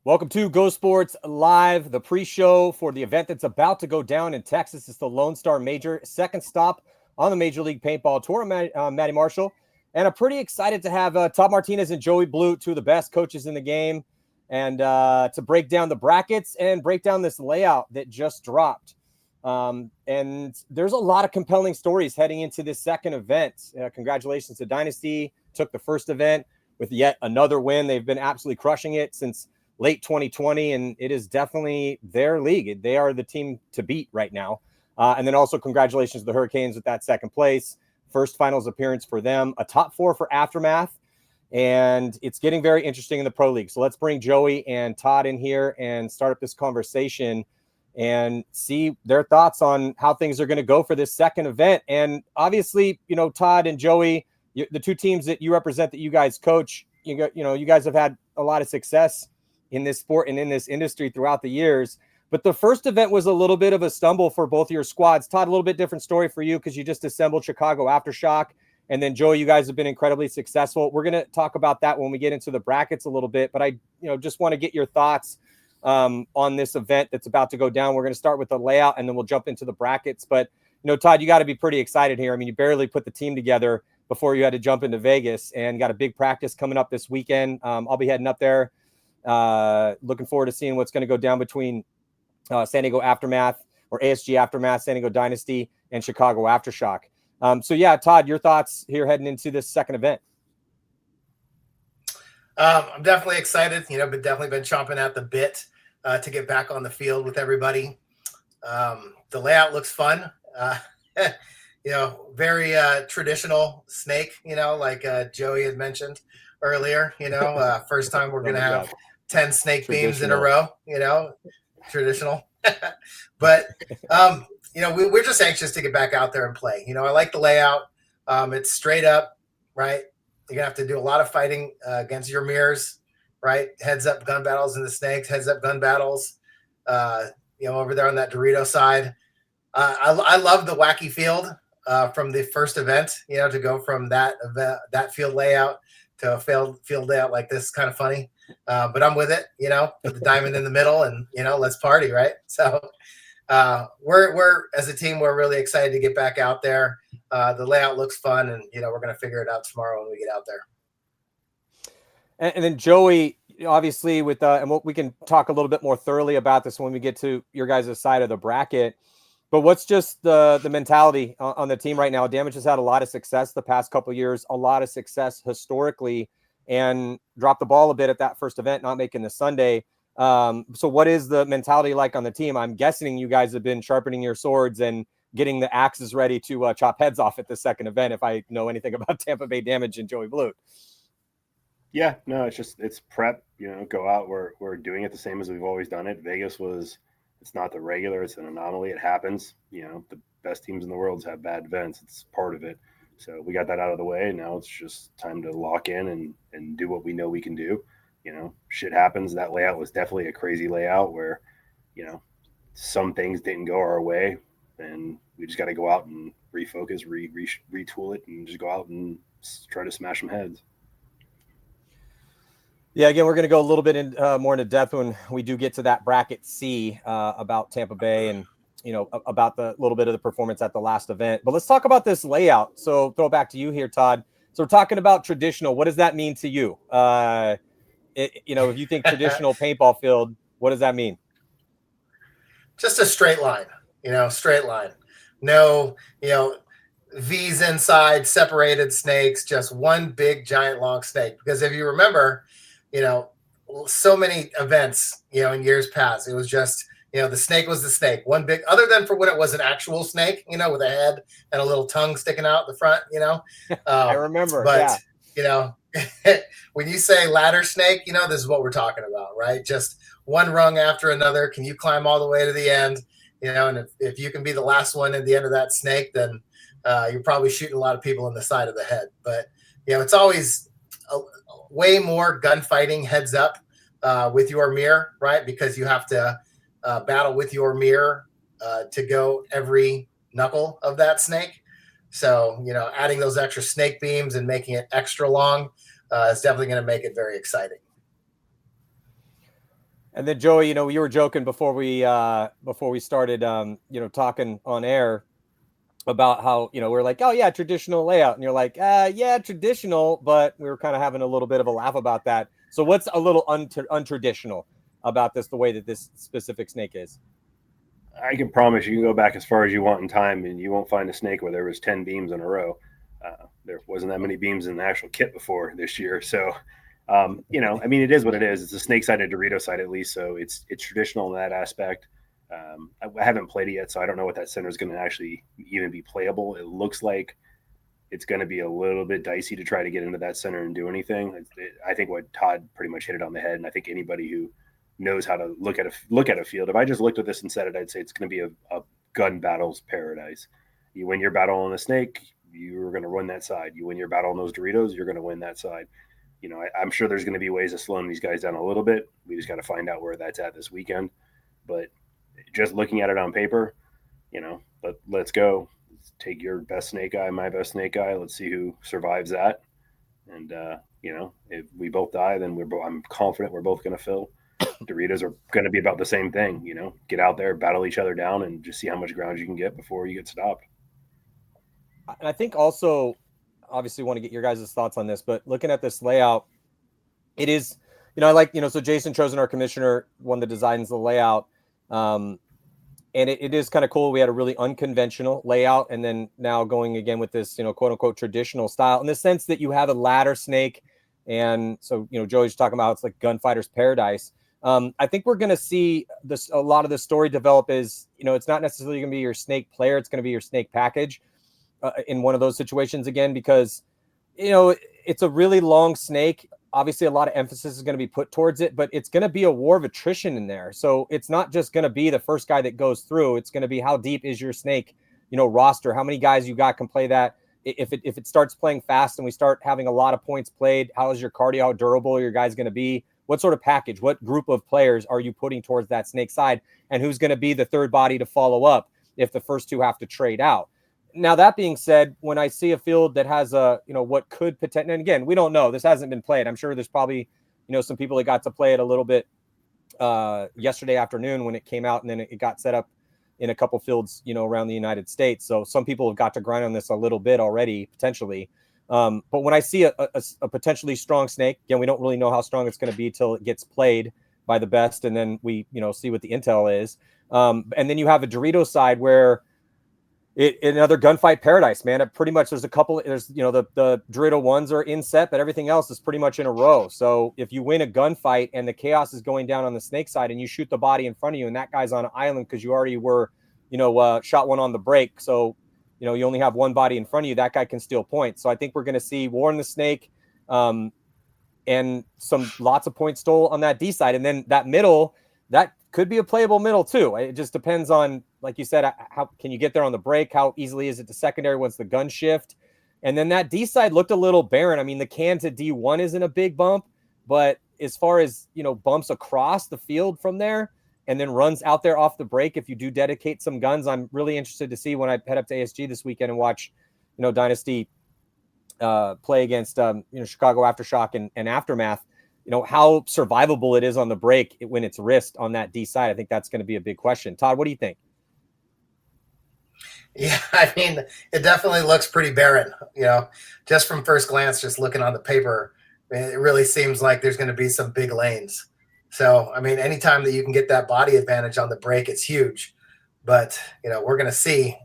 Welcome to Gosports Live, the pre-show for the event that's about to go down in Texas. It's the Lone Star Major, second stop on the Major League Paintball Tour. Matty Marshall, and I'm pretty excited to have Todd Martinez and Joey Blute, two of the best coaches in the game, and to break down the brackets and break down this layout that just dropped. And there's a lot of compelling stories heading into this second event. Congratulations to Dynasty, took the first event with yet another win. They've been absolutely crushing it since late 2020, and it is definitely their league. They are the team to beat right now. And then also congratulations to the Hurricanes with that second place. First finals appearance for them, a top four for Aftermath, and it's getting very interesting in the Pro League. So let's bring Joey and Todd in here and start up this conversation and see their thoughts on how things are going to go for this second event. And obviously, Todd and Joey, the two teams that you represent, that you guys coach, you guys have had a lot of success in this sport and in this industry throughout the years. But the first event was a little bit of a stumble for both your squads. Todd, a little bit different story for you because you just assembled Chicago Aftershock. And then Joey, you guys have been incredibly successful. We're going to talk about that when we get into the brackets a little bit. But I just want to get your thoughts on this event that's about to go down. We're going to start with the layout and then we'll jump into the brackets. But, Todd, you got to be pretty excited here. I mean, you barely put the team together before you had to jump into Vegas, and got a big practice coming up this weekend. I'll be heading up there. Looking forward to seeing what's going to go down between San Diego Aftermath, or ASG Aftermath, San Diego Dynasty, and Chicago Aftershock. So yeah, Todd, your thoughts here heading into this second event? I'm definitely excited, but definitely been chomping at the bit to get back on the field with everybody. The layout looks fun. Very traditional snake, like Joey had mentioned earlier. First time we're going to have 10 snake beams in a row, traditional. But, we're just anxious to get back out there and play. I like the layout. It's straight up, right? You're going to have to do a lot of fighting against your mirrors, right? Heads up gun battles in the snakes, heads up gun battles, over there on that Dorito side. I love the wacky field from the first event, to go from that field layout to a field layout like this is kind of funny. But I'm with it, put the diamond in the middle and, let's party, right? So we're as a team, we're really excited to get back out there. The layout looks fun, and, we're going to figure it out tomorrow when we get out there. And then Joey, obviously with, and we can talk a little bit more thoroughly about this when we get to your guys' side of the bracket. But what's just the mentality on the team right now? Damage has had a lot of success the past couple of years, a lot of success historically, and dropped the ball a bit at that first event, not making the Sunday. So what is the mentality like on the team? I'm guessing you guys have been sharpening your swords and getting the axes ready to chop heads off at the second event, if I know anything about Tampa Bay Damage and Joey Blute. Yeah, no, it's prep, go out. We're doing it the same as we've always done it. Vegas it's not the regular, it's an anomaly. It happens. The best teams in the world have bad events. It's part of it. So we got that out of the way. Now it's just time to lock in and do what we know we can do. Shit happens. That layout was definitely a crazy layout where, some things didn't go our way, and we just got to go out and refocus, retool it, and just go out and try to smash some heads. Yeah, again, we're going to go a little bit more into depth when we do get to that bracket C about Tampa Bay and, about the little bit of the performance at the last event. But let's talk about this layout. So throw it back to you here, Todd. So we're talking about traditional. What does that mean to you? If you think traditional paintball field, what does that mean? Just a straight line, straight line. No, V's inside, separated snakes, just one big, giant, long snake. Because if you remember, so many events, in years past, it was just, the snake was the snake. One big, other than for when it was an actual snake, with a head and a little tongue sticking out the front, I remember. But, when you say ladder snake, this is what we're talking about, right? Just one rung after another. Can you climb all the way to the end? And if you can be the last one at the end of that snake, then you're probably shooting a lot of people in the side of the head. But, it's always way more gunfighting heads up with your mirror, right? Because you have to battle with your mirror to go every knuckle of that snake. So, adding those extra snake beams and making it extra long is definitely going to make it very exciting. And then Joey, you were joking before we started, talking on air about how, we're like, oh yeah, traditional layout. And you're like, yeah, traditional, but we were kind of having a little bit of a laugh about that. So what's a little untraditional about this, the way that this specific snake is? I can promise you can go back as far as you want in time and you won't find a snake where there was 10 beams in a row. There wasn't that many beams in the actual kit before this year. So, it is what it is. It's a snake side, a Dorito side at least. So it's traditional in that aspect. I haven't played it yet, so I don't know what that center is going to actually even be playable. It looks like it's going to be a little bit dicey to try to get into that center and do anything. I think what Todd pretty much hit it on the head, and I think anybody who knows how to look at a field, if I just looked at this and said it, I'd say it's going to be a gun battle's paradise. You win your battle on the snake, you're going to run that side. You win your battle on those Doritos, you're going to win that side. I'm sure there's going to be ways of slowing these guys down a little bit. We just got to find out where that's at this weekend. But just looking at it on paper, let's go. Let's take your best snake eye, my best snake eye. Let's see who survives that. And, if we both die, then I'm confident we're both going to fill. Doritos are going to be about the same thing, get out there, battle each other down, and just see how much ground you can get before you get stopped. And I think also, obviously want to get your guys' thoughts on this, but looking at this layout, it is, so Jason Trozen, our commissioner, one that designs the layout. And it is kind of cool. We had a really unconventional layout, and then now going again with this, quote unquote traditional style, in the sense that you have a ladder snake. And so, Joey's talking about it's like gunfighter's paradise. I think we're going to see a lot of the story develop is, it's not necessarily going to be your snake player. It's going to be your snake package in one of those situations again, because, it's a really long snake. Obviously, a lot of emphasis is going to be put towards it, but it's going to be a war of attrition in there. So it's not just going to be the first guy that goes through. It's going to be how deep is your snake, roster? How many guys you got can play that? If it starts playing fast and we start having a lot of points played, how is your cardio? How durable are your guys going to be? What sort of package? What group of players are you putting towards that snake side? And who's going to be the third body to follow up if the first two have to trade out? Now, that being said, when I see a field that has what could potentially, and again, we don't know, this hasn't been played. I'm sure there's probably, some people that got to play it a little bit yesterday afternoon when it came out, and then it got set up in a couple fields, around the United States. So some people have got to grind on this a little bit already, potentially. But when I see a potentially strong snake, again, we don't really know how strong it's going to be till it gets played by the best. And then we, see what the intel is. And then you have a Dorito side where another gunfight paradise, man. It pretty much, there's the Dorito ones are in set, but everything else is pretty much in a row. So if you win a gunfight and the chaos is going down on the snake side and you shoot the body in front of you and that guy's on an island because you already were, shot one on the break. So, you only have one body in front of you, that guy can steal points. So I think we're going to see war in the snake and lots of points stole on that D side. And then that middle, that could be a playable middle too. It just depends on, like you said, how can you get there on the break? How easily is it to secondary once the gun shift? And then that D side looked a little barren. I mean, the can to D1 isn't a big bump, but as far as, bumps across the field from there and then runs out there off the break, if you do dedicate some guns, I'm really interested to see when I head up to ASG this weekend and watch, Dynasty play against, Chicago Aftershock and Aftermath, how survivable it is on the break when it's risked on that D side. I think that's going to be a big question. Todd, what do you think? Yeah, I mean, it definitely looks pretty barren, just from first glance, just looking on the paper, it really seems like there's going to be some big lanes. So, I mean, anytime that you can get that body advantage on the break, it's huge. But, we're going to see.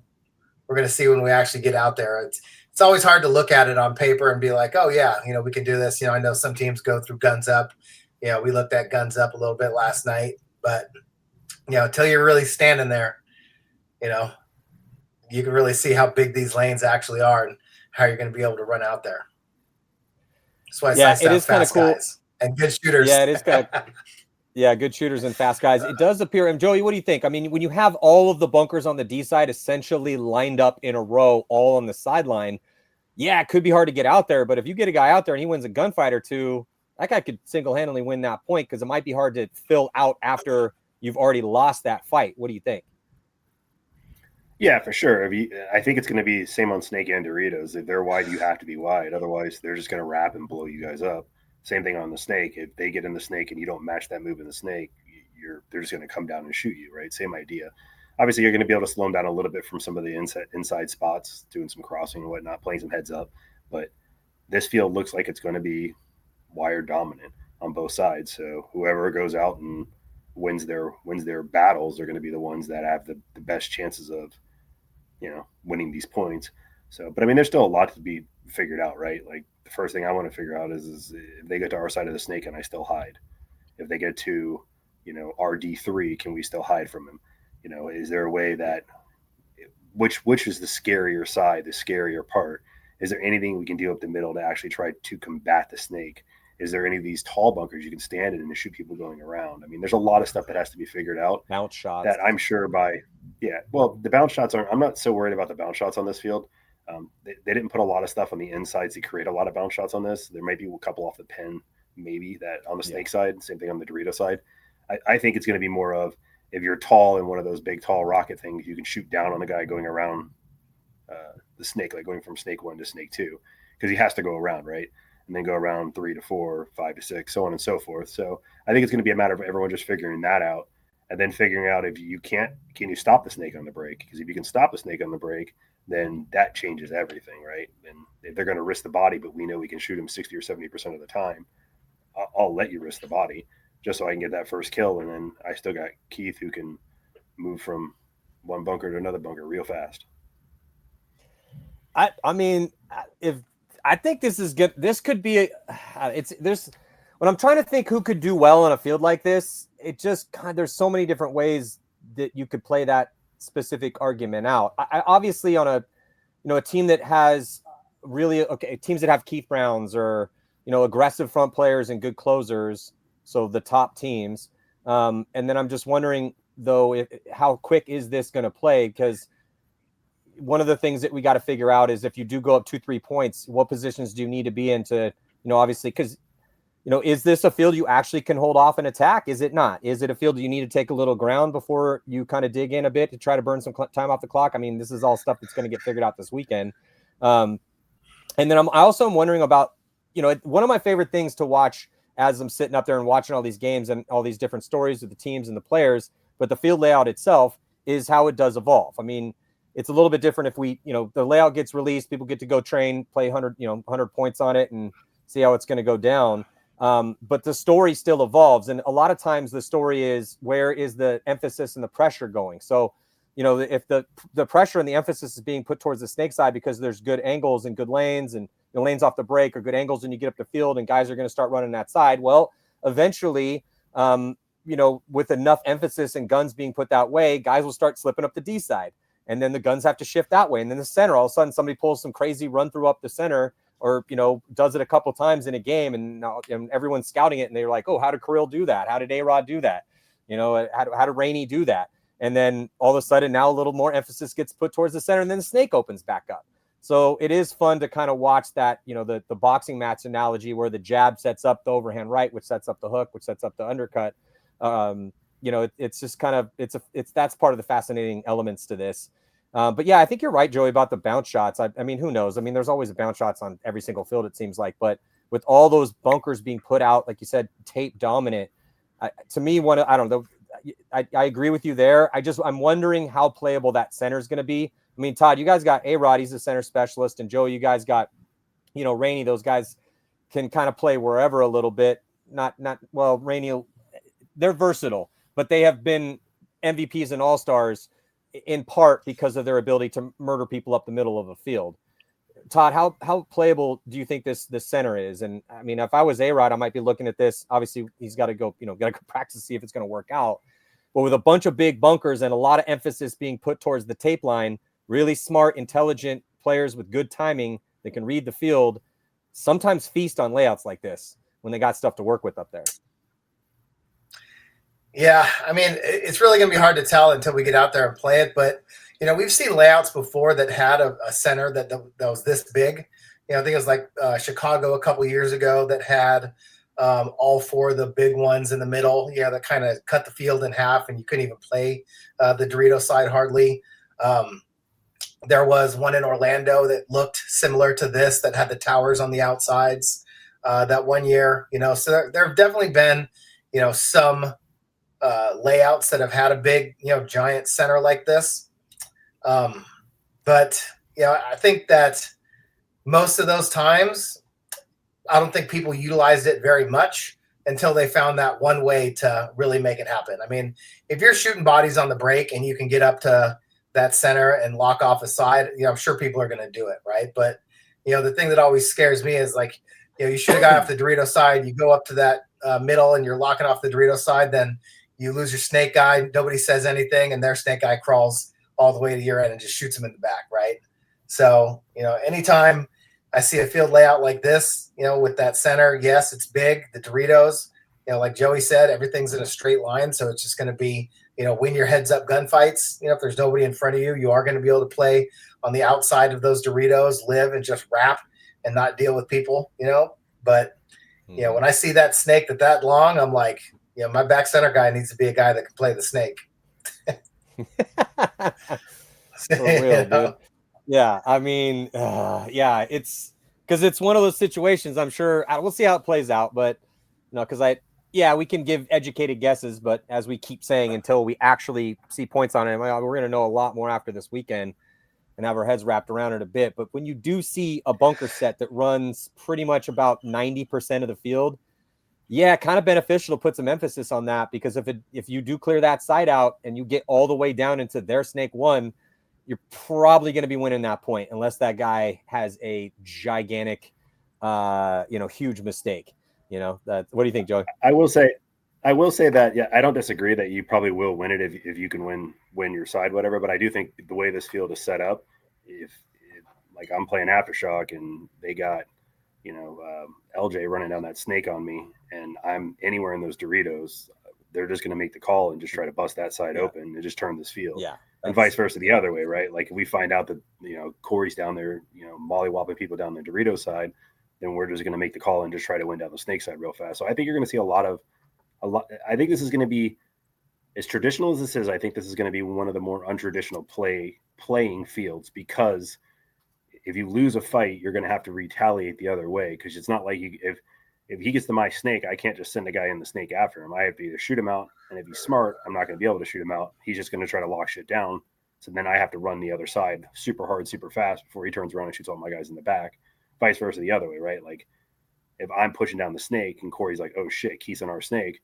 We're going to see when we actually get out there. It's always hard to look at it on paper and be like, oh, yeah, we can do this. I know some teams go through guns up. We looked at guns up a little bit last night. But, until you're really standing there, you can really see how big these lanes actually are and how you're going to be able to run out there. That's why it is kind of cool. Guys and good shooters. Yeah, it is kind of good shooters and fast guys. It does appear, and Joey, what do you think? I mean, when you have all of the bunkers on the D side essentially lined up in a row, all on the sideline, yeah, it could be hard to get out there. But if you get a guy out there and he wins a gunfight or two, that guy could single-handedly win that point because it might be hard to fill out after you've already lost that fight. What do you think? Yeah, for sure. I think it's going to be the same on Snake and Doritos. If they're wide, you have to be wide. Otherwise, they're just going to wrap and blow you guys up. Same thing on the Snake. If they get in the Snake and you don't match that move in the Snake, they're just going to come down and shoot you, right? Same idea. Obviously, you're going to be able to slow them down a little bit from some of the inside spots, doing some crossing and whatnot, playing some heads up. But this field looks like it's going to be wire dominant on both sides. So whoever goes out and wins their battles are going to be the ones that have the best chances of, winning these points. So, but I mean, there's still a lot to be figured out, right? Like the first thing I want to figure out is if they get to our side of the snake, can I still hide? If they get to, RD3, can we still hide from him? Is there a way that which is the scarier side, the scarier part? Is there anything we can do up the middle to actually try to combat the snake? Is there any of these tall bunkers you can stand in and shoot people going around? I mean, there's a lot of stuff that has to be figured out. Bounce shots. That I'm sure the bounce shots I'm not so worried about the bounce shots on this field. They didn't put a lot of stuff on the insides to create a lot of bounce shots on this. There might be a couple off the pin, maybe, that on the snake side, same thing on the Dorito side. I think it's going to be more of, if you're tall in one of those big, tall rocket things, you can shoot down on the guy going around the snake, like going from snake 1 to snake 2, because he has to go around, right? And then go around 3 to 4, 5 to 6, so on and so forth. So I think it's going to be a matter of everyone just figuring that out, and then figuring out if you can you stop the snake on the break? Because if you can stop the snake on the break, then that changes everything, right? And if they're going to risk the body, but we know we can shoot him 60 or 70% of the time, I'll let you risk the body just so I can get that first kill. And then I still got Keith, who can move from one bunker to another bunker real fast. I mean, if I think this is good, this could be when I'm trying to think who could do well on a field like this, it just there's so many different ways that you could play that specific argument out. I obviously on a team that has teams that have Keith Browns or aggressive front players and good closers, so the top teams, and then I'm just wondering though, how quick is this going to play? Because one of the things that we got to figure out is if you do go up 2-3 points, what positions do you need to be in to, obviously, because, is this a field you actually can hold off and attack? Is it not? Is it a field you need to take a little ground before you kind of dig in a bit to try to burn some time off the clock? I mean, this is all stuff that's going to get figured out this weekend. And then I'm also wondering about, one of my favorite things to watch as I'm sitting up there and watching all these games and all these different stories of the teams and the players, but the field layout itself is how it does evolve. I mean, it's a little bit different if we, the layout gets released, people get to go train, play 100 points on it and see how it's going to go down. But the story still evolves. And a lot of times the story is, where is the emphasis and the pressure going? So, if the pressure and the emphasis is being put towards the snake side because there's good angles and good lanes and lanes off the break or good angles when you get up the field and guys are going to start running that side. Well, eventually, with enough emphasis and guns being put that way, guys will start slipping up the D side. And then the guns have to shift that way. And then the center, all of a sudden somebody pulls some crazy run through up the center or, does it a couple times in a game and everyone's scouting it. And they're like, oh, how did Kirill do that? How did A-Rod do that? How did Rainey do that? And then all of a sudden now a little more emphasis gets put towards the center and then the snake opens back up. So it is fun to kind of watch that, the boxing match analogy where the jab sets up the overhand right, which sets up the hook, which sets up the undercut. It's just kind of, that's part of the fascinating elements to this. But yeah, I think you're right, Joey, about the bounce shots. I mean, who knows? I mean, there's always a bounce shots on every single field, it seems like, but with all those bunkers being put out, like you said, tape dominant, to me, I don't know. I agree with you there. I'm wondering how playable that center is going to be. I mean, Todd, you guys got A-Rod, he's a center specialist, and Joe, you guys got, Rainey. Those guys can kind of play wherever a little bit. Well, Rainey, they're versatile, but they have been MVPs and all-stars in part because of their ability to murder people up the middle of a field. Todd, how playable do you think this center is? And I mean, if I was A-Rod, I might be looking at this. Obviously, he's got to go, got to go practice to see if it's going to work out. But with a bunch of big bunkers and a lot of emphasis being put towards the tape line, really smart, intelligent players with good timing that can read the field sometimes feast on layouts like this when they got stuff to work with up there. Yeah, I mean, it's really going to be hard to tell until we get out there and play it. But, we've seen layouts before that had a center that was this big. I think it was like Chicago a couple years ago that had all four of the big ones in the middle. Yeah, that kind of cut the field in half and you couldn't even play the Dorito side hardly. There was one in Orlando that looked similar to this that had the towers on the outsides that one year. So there have definitely been, some layouts that have had a big, giant center like this. But I think that most of those times, I don't think people utilized it very much until they found that one way to really make it happen. I mean, if you're shooting bodies on the break and you can get up to that center and lock off a side, I'm sure people are going to do it, right? But the thing that always scares me is like, you shoot a guy off the Dorito side, you go up to that middle and you're locking off the Dorito side, then you lose your snake guy, nobody says anything, and their snake guy crawls all the way to your end and just shoots him in the back, right? So, anytime I see a field layout like this, with that center, yes, it's big. The Doritos, like Joey said, everything's in a straight line. So it's just going to be, win your heads up gunfights. If there's nobody in front of you, you are going to be able to play on the outside of those Doritos, live and just wrap and not deal with people, But, when I see that snake that long, I'm like, my back center guy needs to be a guy that can play the snake. For real, dude. Yeah, I mean, it's because it's one of those situations. I'm sure we'll see how it plays out, but because we can give educated guesses, but as we keep saying, until we actually see points on it, we're going to know a lot more after this weekend and have our heads wrapped around it a bit. But when you do see a bunker set that runs pretty much about 90% of the field, kind of beneficial to put some emphasis on that, because if you do clear that side out and you get all the way down into their snake one, you're probably going to be winning that point, unless that guy has a gigantic, huge mistake. What do you think, Joey? I will say that, I don't disagree that you probably will win it if you can win your side, whatever. But I do think the way this field is set up, if like I'm playing Aftershock and they got, LJ running down that snake on me and I'm anywhere in those Doritos, they're just going to make the call and just try to bust that side open and just turn this field. Yeah. And vice versa the other way, right? Like if we find out that, Corey's down there, mollywopping people down the Dorito side, then we're just going to make the call and just try to win down the snake side real fast. So I think you're going to see a lot. I think this is going to be, as traditional as this is, I think this is going to be one of the more untraditional playing fields, because if you lose a fight, you're going to have to retaliate the other way. Because it's not like if he gets to my snake, I can't just send a guy in the snake after him. I have to either shoot him out, and if he's smart, I'm not going to be able to shoot him out. He's just going to try to lock shit down. So then I have to run the other side super hard, super fast before he turns around and shoots all my guys in the back. Vice versa the other way, right? Like if I'm pushing down the snake and Corey's like, oh shit, Keith's on our snake,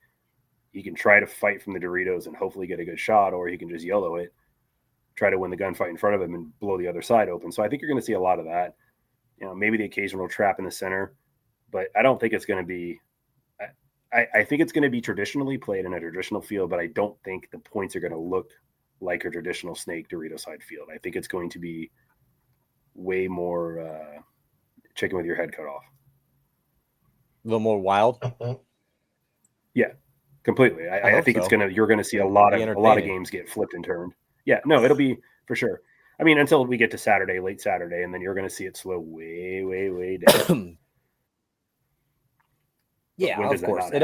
he can try to fight from the Doritos and hopefully get a good shot, or he can just YOLO it, try to win the gunfight in front of him and blow the other side open. So I think you're going to see a lot of that. Maybe the occasional trap in the center, but I don't think it's going to be. I think it's going to be traditionally played in a traditional field, but I don't think the points are going to look like a traditional snake Dorito side field. I think it's going to be way more chicken with your head cut off. A little more wild. Yeah, completely. I think so. You're going to see a lot of games get flipped and turned. Yeah, no, it'll be for sure. I mean, until we get to Saturday, late Saturday, and then you're going to see it slow way, way, way down. Yeah, of course. It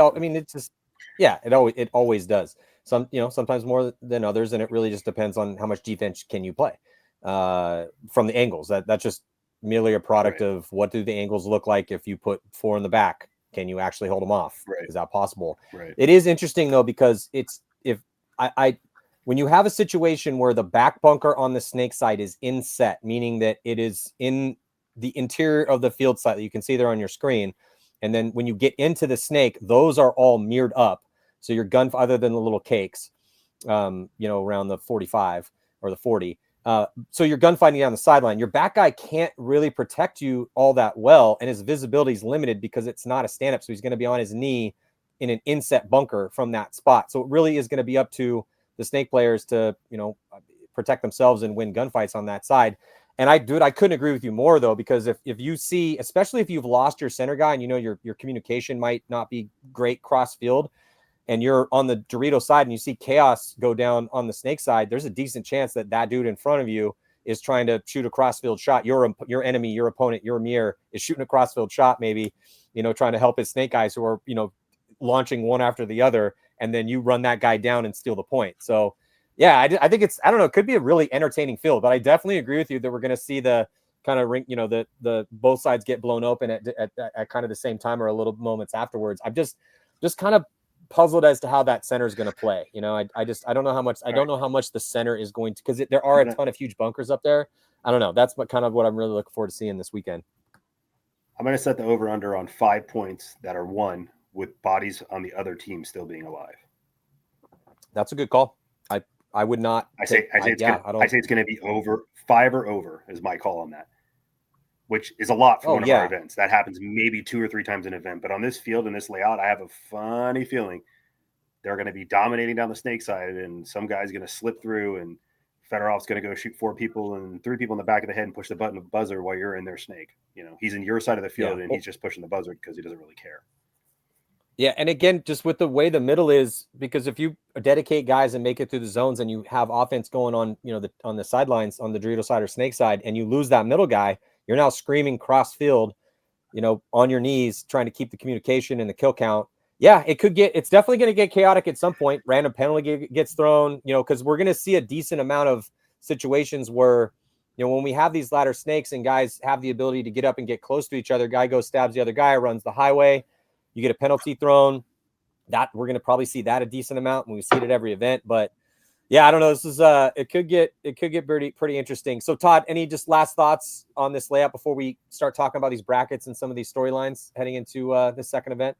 always does. Sometimes more than others, and it really just depends on how much defense can you play from the angles. That's just merely a product of what do the angles look like if you put 4 in the back. Can you actually hold them off? Right. Is that possible? Right. It is interesting though, because when you have a situation where the back bunker on the snake side is inset, meaning that it is in the interior of the field site that you can see there on your screen. And then when you get into the snake, those are all mirrored up. So your gun, other than the little cakes, around the 45 or the 40. So you're gunfighting down the sideline. Your back guy can't really protect you all that well, and his visibility is limited because it's not a stand-up. So he's going to be on his knee in an inset bunker from that spot. So it really is going to be up to the snake players to, protect themselves and win gunfights on that side. And I couldn't agree with you more though, because if you see, especially if you've lost your center guy and your communication might not be great cross field, and you're on the Dorito side and you see chaos go down on the snake side, there's a decent chance that dude in front of you is trying to shoot a crossfield shot. Your enemy, your opponent, your mirror is shooting a crossfield shot, maybe, trying to help his snake guys who are, launching one after the other. And then you run that guy down and steal the point. So yeah, I think it could be a really entertaining field, but I definitely agree with you that we're going to see the kind of ring, the both sides get blown open at kind of the same time or a little moments afterwards. I'm just kind of puzzled as to how that center is going to play. You know, I don't know how much the center is going to, because there are a ton of huge bunkers up there. I don't know. That's what I'm really looking forward to seeing this weekend. I'm going to set the over under on 5 points that are won with bodies on the other team still being alive. That's a good call. I would not. I say it's going to be over 5 or over is my call on that, which is a lot for one of our events. That happens maybe 2 or 3 times an event, but on this field and this layout, I have a funny feeling they're going to be dominating down the snake side, and some guy's going to slip through, and Fedorov's going to go shoot 4 people and 3 people in the back of the head and push the button of the buzzer while you're in their snake. You know, he's in your side of the field and he's just pushing the buzzer because he doesn't really care. Yeah, and again, just with the way the middle is, because if you dedicate guys and make it through the zones and you have offense going on, you know, on the sidelines on the Dorito side or snake side, and you lose that middle guy, you're now screaming cross field, you know, on your knees, trying to keep the communication and the kill count. Yeah, it's definitely going to get chaotic at some point. Random penalty gets thrown, you know, because we're going to see a decent amount of situations where, you know, when we have these ladder snakes and guys have the ability to get up and get close to each other, guy goes, stabs the other guy, runs the highway, you get a penalty thrown. That we're going to probably see that a decent amount, and we see it at every event. But yeah, I don't know. This is it could get pretty interesting. So Todd, any just last thoughts on this layout before we start talking about these brackets and some of these storylines heading into the second event?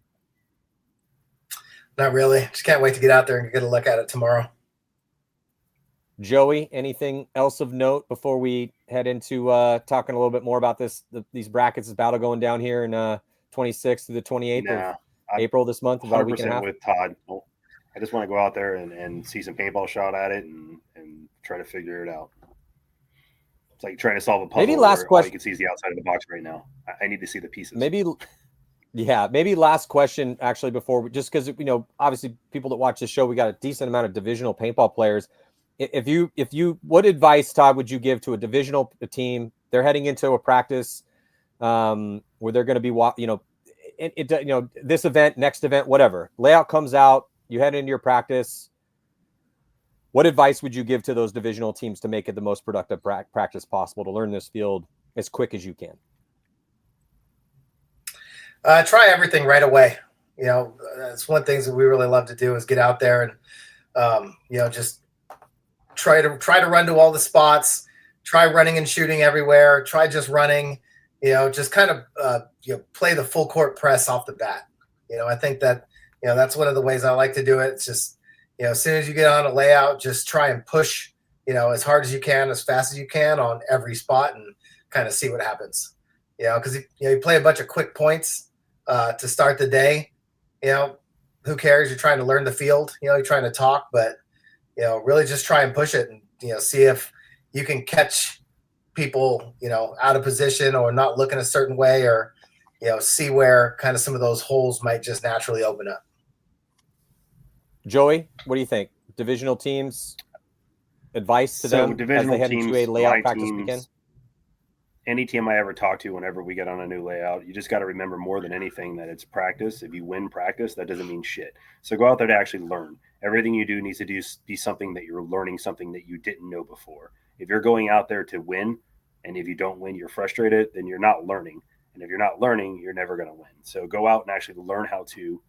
Not really. Just can't wait to get out there and get a look at it tomorrow. Joey, anything else of note before we head into talking a little bit more about these brackets, this battle going down here in 26th to the 28th of April this month, about a week and a half? With Todd. I just want to go out there and see some paintball shot at it and try to figure it out. It's like trying to solve a puzzle. Maybe last question. All you can see is the outside of the box right now. I need to see the pieces. Maybe last question, actually, before, just because, you know, obviously people that watch this show, we got a decent amount of divisional paintball players. If you, what advice, Todd, would you give to a divisional team? They're heading into a practice where they're going to be, you know, this event, next event, whatever. Layout comes out, you head into your practice. What advice would you give to those divisional teams to make it the most productive practice possible, to learn this field as quick as you can? Try everything right away. You know, that's one of the things that we really love to do is get out there and, you know, just try to run to all the spots, try running and shooting everywhere, try just running, you know, just kind of, you know, play the full court press off the bat. You know, I think that, you know, that's one of the ways I like to do it. It's just, you know, as soon as you get on a layout, just try and push, you know, as hard as you can, as fast as you can on every spot and kind of see what happens. You know, because, you know, you play a bunch of quick points to start the day, you know, who cares? You're trying to learn the field, you know, you're trying to talk, but, you know, really just try and push it and, you know, see if you can catch people, you know, out of position or not looking a certain way, or, you know, see where kind of some of those holes might just naturally open up. Joey, what do you think? Divisional teams, advice to them as they head into a layout practice weekend? Any team I ever talk to, whenever we get on a new layout, you just got to remember more than anything that it's practice. If you win practice, that doesn't mean shit. So go out there to actually learn. Everything you do needs to be something that you're learning, something that you didn't know before. If you're going out there to win, and if you don't win, you're frustrated, then you're not learning. And if you're not learning, you're never going to win. So go out and actually learn how to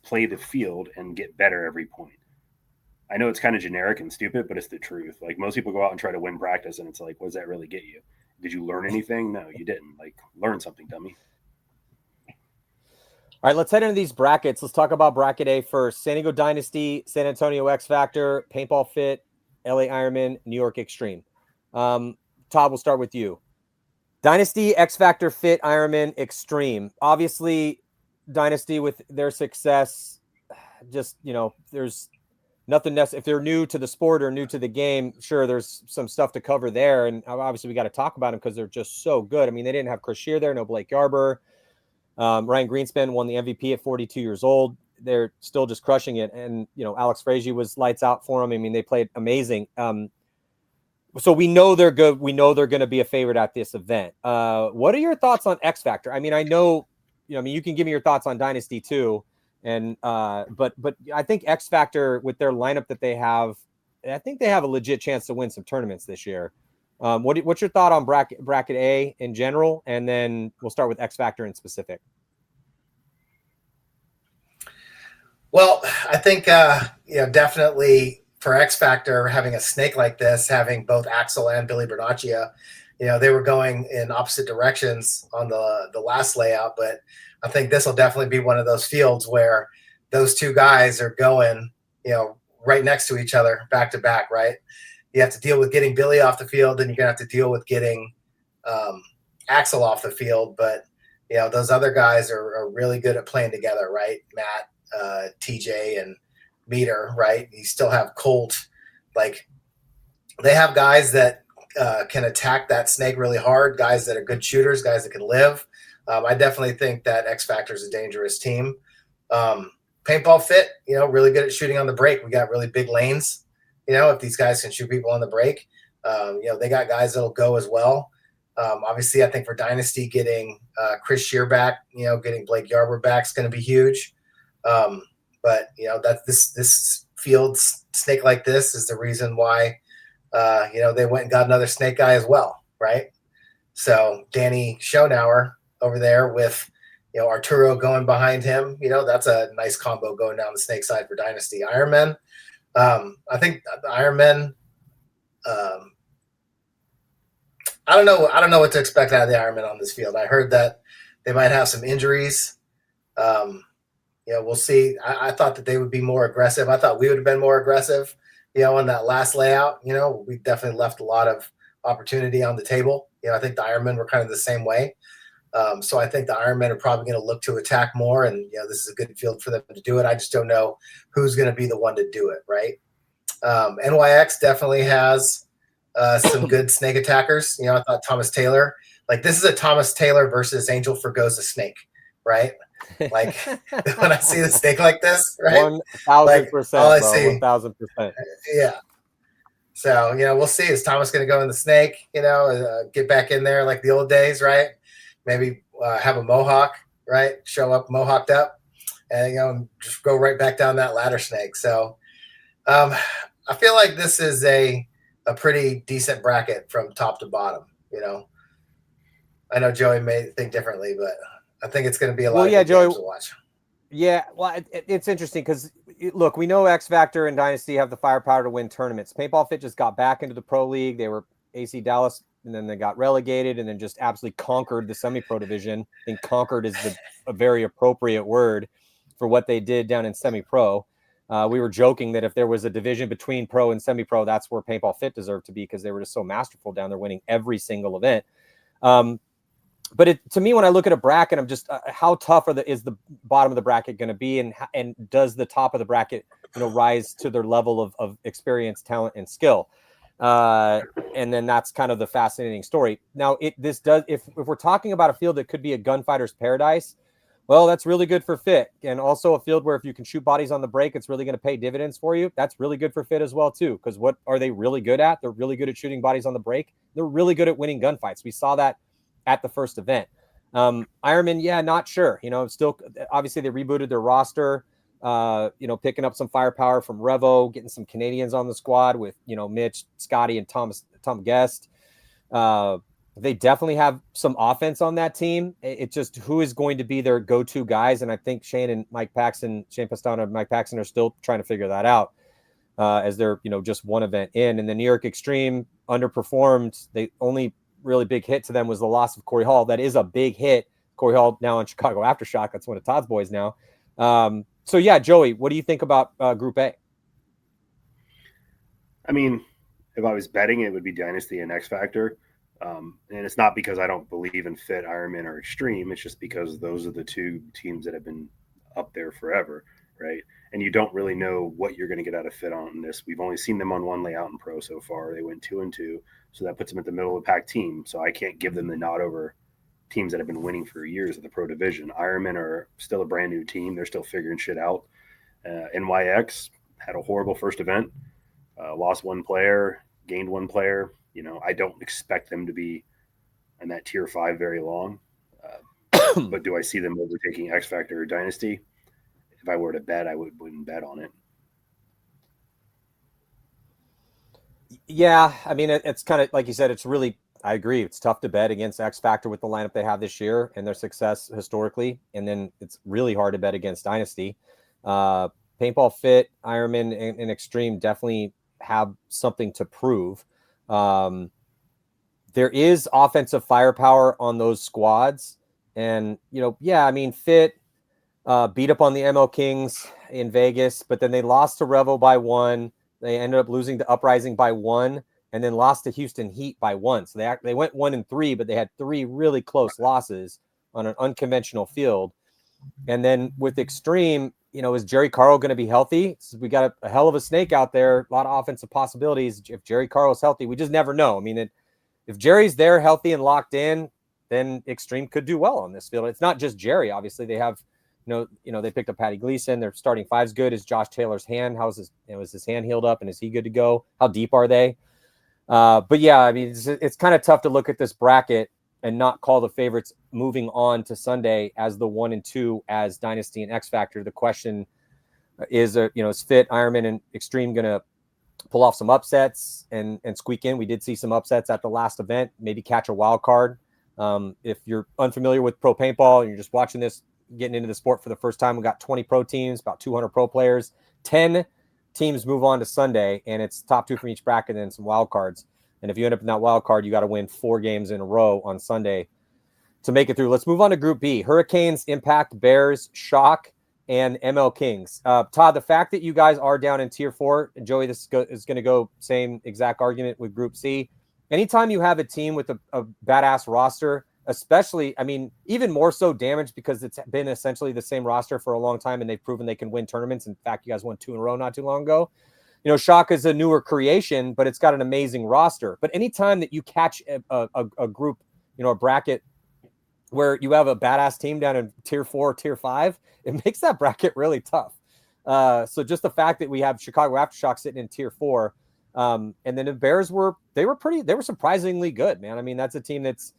play the field and get better every point. I know it's kind of generic and stupid, but it's the truth. Like, most people go out and try to win practice, and it's like, what does that really get you? Did you learn anything? No, you didn't. Like, learn something, dummy. All right, let's head into these brackets. Let's talk about bracket A first. San Diego Dynasty, San Antonio X Factor, Paintball Fit, LA Ironman, New York Extreme. Todd, we'll start with you. Dynasty, X Factor, Fit, Ironman, Extreme. Obviously, Dynasty, with their success, just, you know, there's nothing if they're new to the sport or new to the game, sure, there's some stuff to cover there, and obviously we got to talk about them because they're just so good. I mean, they didn't have Chris Shear there, no Blake Yarber. Ryan Greenspan won the MVP at 42 years old. They're still just crushing it, and, you know, Alex Frazier was lights out for them. I mean, they played amazing. So we know they're good. We know they're going to be a favorite at this event. What are your thoughts on X Factor? I mean, I know, you know, I mean, you can give me your thoughts on Dynasty too. And but I think X Factor, with their lineup that they have, I think they have a legit chance to win some tournaments this year. What's your thought on bracket A in general, and then we'll start with X Factor in specific. Well, I think definitely for X Factor, having a snake like this, having both Axel and Billy Bernaccia, they were going in opposite directions on the last layout, but I think this will definitely be one of those fields where those two guys are going, right next to each other, back to back, right? You have to deal with getting Billy off the field, and you're gonna have to deal with getting Axel off the field. But those other guys are really good at playing together, right? Matt, TJ, and Meter, right? You still have Colt. Like, they have guys that can attack that snake really hard, guys that are good shooters, guys that can live. I definitely think that X Factor is a dangerous team. Paintball Fit, really good at shooting on the break. We got really big lanes. If these guys can shoot people on the break, they got guys that'll go as well. Obviously, I think for Dynasty, getting Chris Shear back, getting Blake Yarber back is going to be huge. But that this field snake like this is the reason why they went and got another snake guy as well, right? So Danny Schonauer over there with Arturo going behind him, that's a nice combo going down the snake side for Dynasty. Ironman, I think the Ironman, I don't know what to expect out of the Ironman on this field. I heard that they might have some injuries. We'll see. I thought that they would be more aggressive. I thought we would have been more aggressive, on that last layout. We definitely left a lot of opportunity on the table. I think the Ironmen were kind of the same way. So I think the Ironmen are probably going to look to attack more, and this is a good field for them to do it. I just don't know who's going to be the one to do it, right? NYX definitely has some good snake attackers. I thought Thomas Taylor, this is a Thomas Taylor versus Angel Fergosa snake, right? Like, when I see the snake like this, right? 1,000%, all I bro, see, 1,000%. Yeah. So, we'll see. Is Thomas going to go in the snake, get back in there like the old days, right? Maybe have a mohawk, right? Show up mohawked up and, just go right back down that ladder snake. So I feel like this is a pretty decent bracket from top to bottom, I know Joey may think differently, but I think it's going to be a lot of good games to watch. Yeah, well, it's interesting because, look, we know X Factor and Dynasty have the firepower to win tournaments. Paintball Fit just got back into the pro league. They were AC Dallas, and then they got relegated and then just absolutely conquered the semi-pro division. I think conquered is a very appropriate word for what they did down in semi-pro. We were joking that if there was a division between pro and semi-pro, that's where Paintball Fit deserved to be because they were just so masterful down there, winning every single event. But to me, when I look at a bracket, I'm just how tough is the bottom of the bracket going to be, and does the top of the bracket rise to their level of experience, talent, and skill? And then that's kind of the fascinating story. Now, if we're talking about a field that could be a gunfighter's paradise, well, that's really good for Fit, and also a field where if you can shoot bodies on the break, it's really going to pay dividends for you. That's really good for Fit as well too, because what are they really good at? They're really good at shooting bodies on the break. They're really good at winning gunfights. We saw that at the first event. Ironman, yeah, not sure. Still, obviously they rebooted their roster. Picking up some firepower from Revo, getting some Canadians on the squad with Mitch, Scotty, and Tom Guest. They definitely have some offense on that team. It's just who is going to be their go-to guys, and I think Shane Pastano and Mike Paxton are still trying to figure that out as they're just one event in. And the New York Extreme underperformed. They only really big hit to them was the loss of Corey Hall. That is a big hit. Corey Hall now on Chicago Aftershock. That's one of Todd's boys now. So yeah, Joey, what do you think about Group A? I mean, if I was betting, it would be Dynasty and X Factor. And it's not because I don't believe in Fit, Ironman, or Extreme. It's just because those are the two teams that have been up there forever, right? And you don't really know what you're going to get out of Fit on this. We've only seen them on one layout in pro so far. They went 2-2, so that puts them at the middle of the pack team. So I can't give them the nod over teams that have been winning for years of the pro division. Ironman are still a brand new team. They're still figuring shit out. NYX had a horrible first event, lost one player, gained one player. I don't expect them to be in that tier 5 very long. But do I see them overtaking X Factor or Dynasty? If I were to bet, I wouldn't bet on it. Yeah, I mean, it's kind of like you said. It's really, I agree. It's tough to bet against X Factor with the lineup they have this year and their success historically, and then it's really hard to bet against Dynasty. Paintball Fit, Ironman, and Extreme definitely have something to prove. There is offensive firepower on those squads. And, I mean, Fit beat up on the ML Kings in Vegas, but then they lost to Revo by 1. They ended up losing to Uprising by 1, and then lost to Houston Heat by 1. So they went 1-3, but they had 3 really close losses on an unconventional field. And then with Extreme, is Jerry Carl going to be healthy? So we got a hell of a snake out there, a lot of offensive possibilities. If Jerry Carl is healthy, we just never know. I mean, if Jerry's there healthy and locked in, then Extreme could do well on this field. It's not just Jerry. Obviously, they have, they picked up Patty Gleason. Their starting 5's good. Is Josh Taylor's hand? Is his hand healed up, and is he good to go? How deep are they? But yeah, I mean, it's kind of tough to look at this bracket and not call the favorites moving on to Sunday as the 1 and 2 as Dynasty and X Factor. The question is, is Fit, Ironman, and Extreme going to pull off some upsets and squeak in? We did see some upsets at the last event, maybe catch a wild card. If you're unfamiliar with pro paintball and you're just watching this, getting into the sport for the first time, we got 20 pro teams, about 200 pro players, 10 teams move on to Sunday, and it's top 2 from each bracket and then some wild cards. And if you end up in that wild card, you got to win 4 games in a row on Sunday to make it through. Let's move on to Group B. Hurricanes, Impact, Bears, Shock, and ML Kings. Todd, the fact that you guys are down in Tier 4, and Joey, this is going to go same exact argument with Group C. Anytime you have a team with a badass roster, especially, I mean, even more so damaged because it's been essentially the same roster for a long time, and they've proven they can win tournaments. In fact, you guys won 2 in a row not too long ago. Shock is a newer creation, but it's got an amazing roster. But anytime that you catch a group, a bracket where you have a badass team down in Tier 4, Tier 5, it makes that bracket really tough. So just the fact that we have Chicago Aftershock sitting in Tier 4, and then the Bears were surprisingly good, man. I mean, that's a team that's,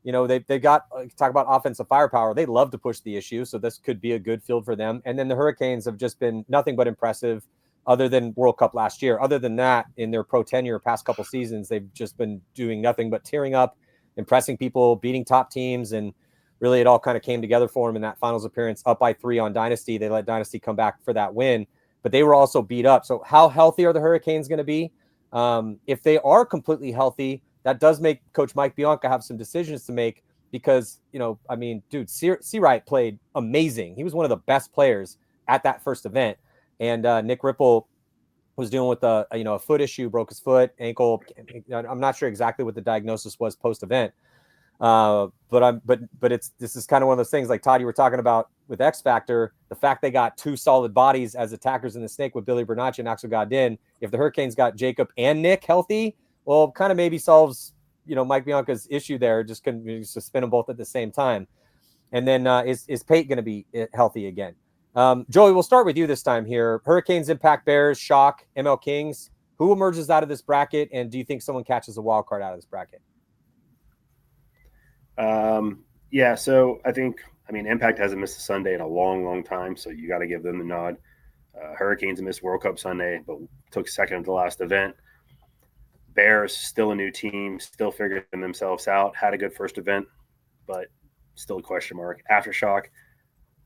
they got, talk about offensive firepower. They love to push the issue, so this could be a good field for them. And then the Hurricanes have just been nothing but impressive, other than World Cup last year. Other than that, in their pro tenure past couple seasons, they've just been doing nothing but tearing up, impressing people, beating top teams, and really it all kind of came together for them in that finals appearance, up by 3 on Dynasty. They let Dynasty come back for that win, but they were also beat up. So how healthy are the Hurricanes going to be? If they are completely healthy, that does make Coach Mike Bianca have some decisions to make because, I mean, dude, Seawright played amazing. He was one of the best players at that first event. And Nick Ripple was dealing with a foot issue, broke his foot, ankle. I'm not sure exactly what the diagnosis was post-event. But this is kind of one of those things like Todd, you were talking about with X Factor, the fact they got 2 solid bodies as attackers in the snake with Billy Bernacci and Axel Godin. If the Hurricanes got Jacob and Nick healthy, well, kind of maybe solves, Mike Bianca's issue there. Just couldn't suspend them both at the same time. And then is Pate going to be healthy again? Joey, we'll start with you this time here. Hurricanes, Impact, Bears, Shock, ML Kings. Who emerges out of this bracket, and do you think someone catches a wild card out of this bracket? Yeah, so I mean, Impact hasn't missed a Sunday in a long, long time, so you got to give them the nod. Hurricanes missed World Cup Sunday, but took second at the last event. Bears, still a new team, still figuring themselves out. Had a good first event, but still a question mark. Aftershock.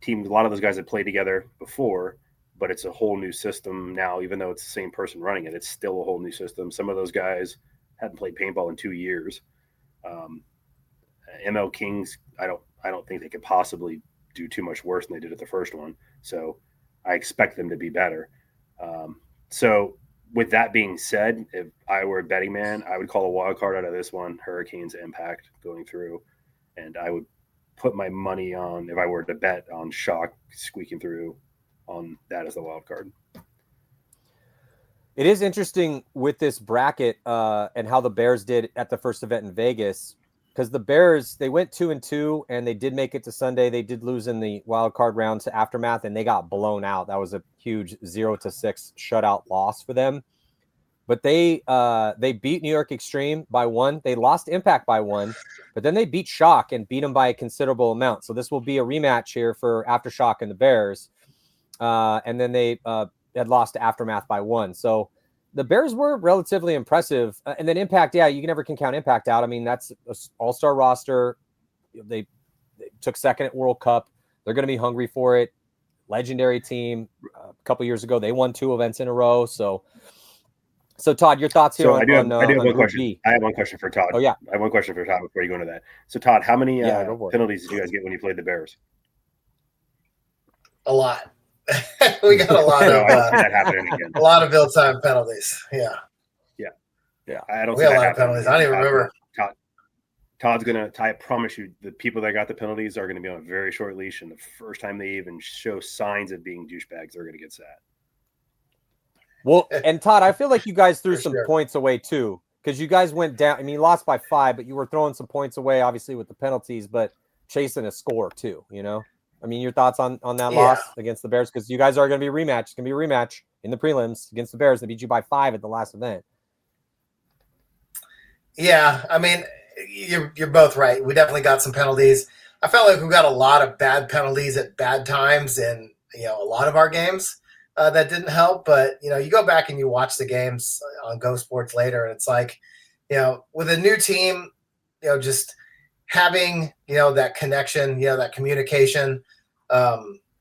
Team, a lot of those guys had played together before, but it's a whole new system now. Even though it's the same person running it, it's still a whole new system. Some of those guys hadn't played paintball in 2 years. ML Kings, I don't think they could possibly do too much worse than they did at the first one. So I expect them to be better. So with that being said, if I were a betting man, I would call a wild card out of this one, Hurricanes, Impact going through, and I would put my money on, if I were to bet, on Shock squeaking through on that as the wild card. It is interesting with this bracket and how the Bears did at the first event in Vegas, because the Bears, they went 2-2 and they did make it to Sunday. They did lose in the wild card round to Aftermath, and they got blown out. That was a huge 0-6 shutout loss for them. But they beat New York Extreme by 1. They lost Impact by 1, but then they beat Shock and beat them by a considerable amount. So this will be a rematch here for Aftershock and the Bears. And then they had lost to Aftermath by 1. So the Bears were relatively impressive. And then Impact, yeah, you never can count Impact out. I mean, that's an all-star roster. They took second at World Cup. They're going to be hungry for it. legendary team. A couple years ago, they won 2 events in a row. So Todd, your thoughts here I do have one Group question. B. I have one question for Todd. Oh, yeah. I have one question for Todd before you go into that. So, Todd, how many penalties did you guys get when you played the Bears? A lot. We got a lot of that happening again. A lot of build time penalties. Yeah. I don't see that a lot of penalties. I don't even remember. Todd's gonna. I promise you, the people that got the penalties are gonna be on a very short leash, and the first time they even show signs of being douchebags, they're gonna get sad. Well, and Todd, I feel like you guys threw some points away too, because you guys went down. I mean, you lost by 5, but you were throwing some points away, obviously with the penalties, but chasing a score too. I mean, your thoughts on that loss against the Bears, because you guys are going to be a rematch. It's going to be a rematch in the prelims against the Bears. They beat you by 5 at the last event. Yeah, I mean, you're both right. We definitely got some penalties. I felt like we got a lot of bad penalties at bad times in a lot of our games that didn't help. But you go back and you watch the games on Gosports later, and it's like, with a new team, just having that connection, that communication,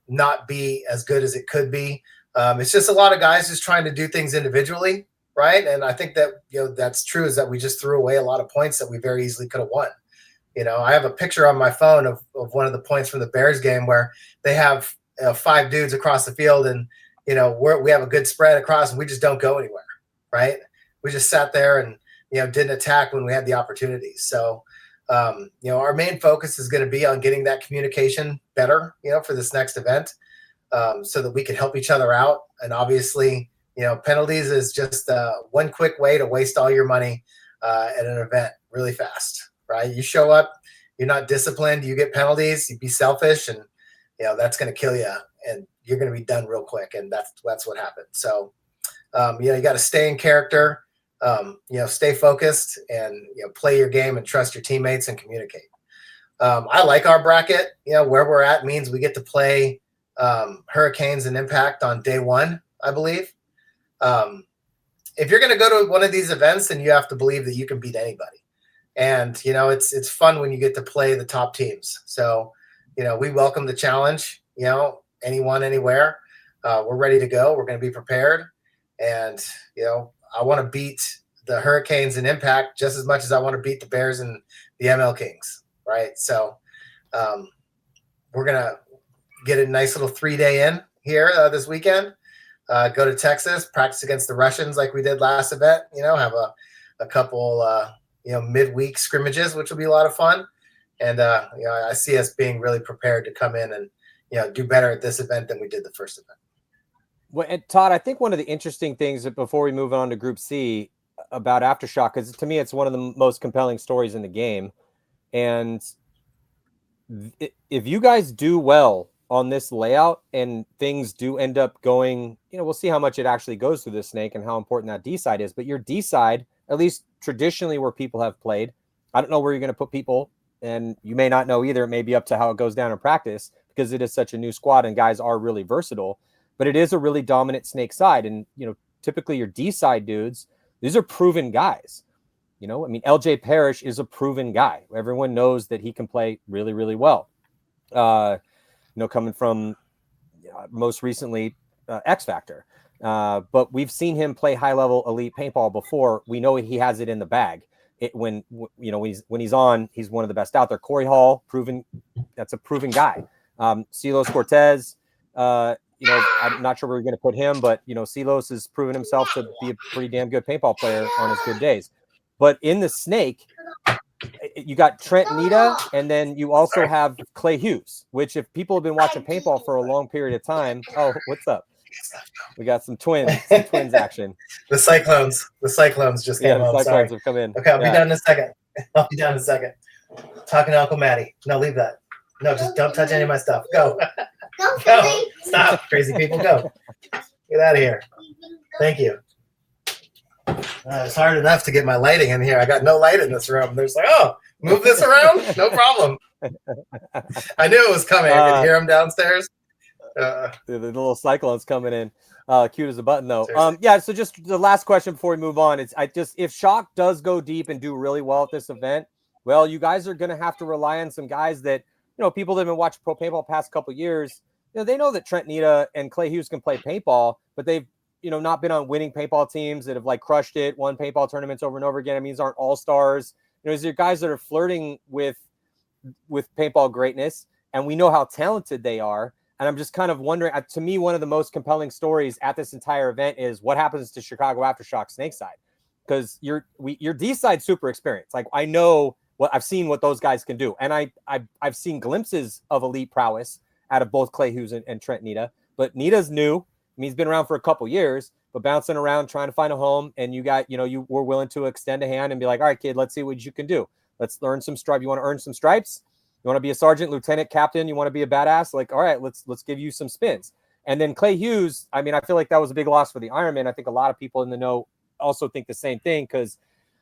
not be as good as it could be. It's just a lot of guys just trying to do things individually. Right. And I think that, that's true, is that we just threw away a lot of points that we very easily could have won. I have a picture on my phone of one of the points from the Bears game where they have 5 dudes across the field, and, we have a good spread across, and we just don't go anywhere. Right. We just sat there and, didn't attack when we had the opportunity. So, our main focus is going to be on getting that communication better, for this next event, so that we can help each other out. And obviously, penalties is just one quick way to waste all your money at an event really fast, right? You show up, you're not disciplined, you get penalties, you be selfish, and that's going to kill you, and you're going to be done real quick, and that's what happened. So, you got to stay in character, stay focused, and play your game and trust your teammates and communicate. I like our bracket. Where we're at means we get to play Hurricanes and Impact on day 1, I believe. If you're going to go to one of these events, then you have to believe that you can beat anybody. And, it's fun when you get to play the top teams. So, we welcome the challenge, anyone, anywhere. We're ready to go. We're going to be prepared. And, I want to beat the Hurricanes and Impact just as much as I want to beat the Bears and the ML Kings. Right. So, we're going to get a nice little 3-day in here this weekend. Go to Texas, practice against the Russians like we did last event, have a couple, midweek scrimmages, which will be a lot of fun. And, I see us being really prepared to come in and, do better at this event than we did the first event. Well, and Todd, I think one of the interesting things before we move on to Group C about Aftershock, because to me, it's one of the most compelling stories in the game. And if you guys do well on this layout and things do end up going, we'll see how much it actually goes through the snake and how important that D side is. But your D side, at least traditionally where people have played, I don't know where you're going to put people, and you may not know either. It may be up to how it goes down in practice, because it is such a new squad and guys are really versatile, but it is a really dominant snake side. And, typically your D side dudes, these are proven guys. LJ Parrish is a proven guy. Everyone knows that he can play really, really well. Coming from most recently X Factor. But we've seen him play high-level elite paintball before. We know he has it in the bag. When he's on, he's one of the best out there. Corey Hall, proven, that's a proven guy. Silos Cortez, I'm not sure where we're going to put him, but, Silos has proven himself to be a pretty damn good paintball player on his good days. But in the snake, you got Trent Nita, and then you also have Clay Hughes, which if people have been watching paintball for a long period of time, oh, what's up? We got some twins action. The Cyclones just came up. The Cyclones have come in. Okay, I'll be done in a second. Talking to Uncle Matty. No, leave that. No, just don't touch any of my stuff. Go. Go. Stop, crazy people. Go. Get out of here. Thank you. It's hard enough to get my lighting in here. I got no light in this room. There's like, oh, move this around? No problem. I knew it was coming. I could hear him downstairs. The little Cyclones coming in. Cute as a button, though. Seriously. So just the last question before we move on is, if Shock does go deep and do really well at this event, well, you guys are going to have to rely on some guys that, people that have been watching pro paintball past couple of years. they know that Trent Nita and Clay Hughes can play paintball, but they've, not been on winning paintball teams that have like crushed it, won paintball tournaments over and over again. I mean, these aren't all-stars. These are guys that are flirting with paintball greatness, and we know how talented they are. And I'm just kind of wondering, to me, one of the most compelling stories at this entire event is what happens to Chicago Aftershock Snakeside, because your D side super experienced. Like, I know I've seen what those guys can do, and I've seen glimpses of elite prowess out of both Clay Hughes and Trent Nita. But Nita's new. I mean, he's been around for a couple years, but bouncing around trying to find a home. And you were willing to extend a hand and be like, all right, kid, let's see what you can do. Let's learn some stripes. You want to earn some stripes? You want to be a sergeant, lieutenant, captain? You want to be a badass? Like, all right, let's give you some spins. And then Clay Hughes, I mean, I feel like that was a big loss for the Ironman. I think a lot of people in the know also think the same thing, because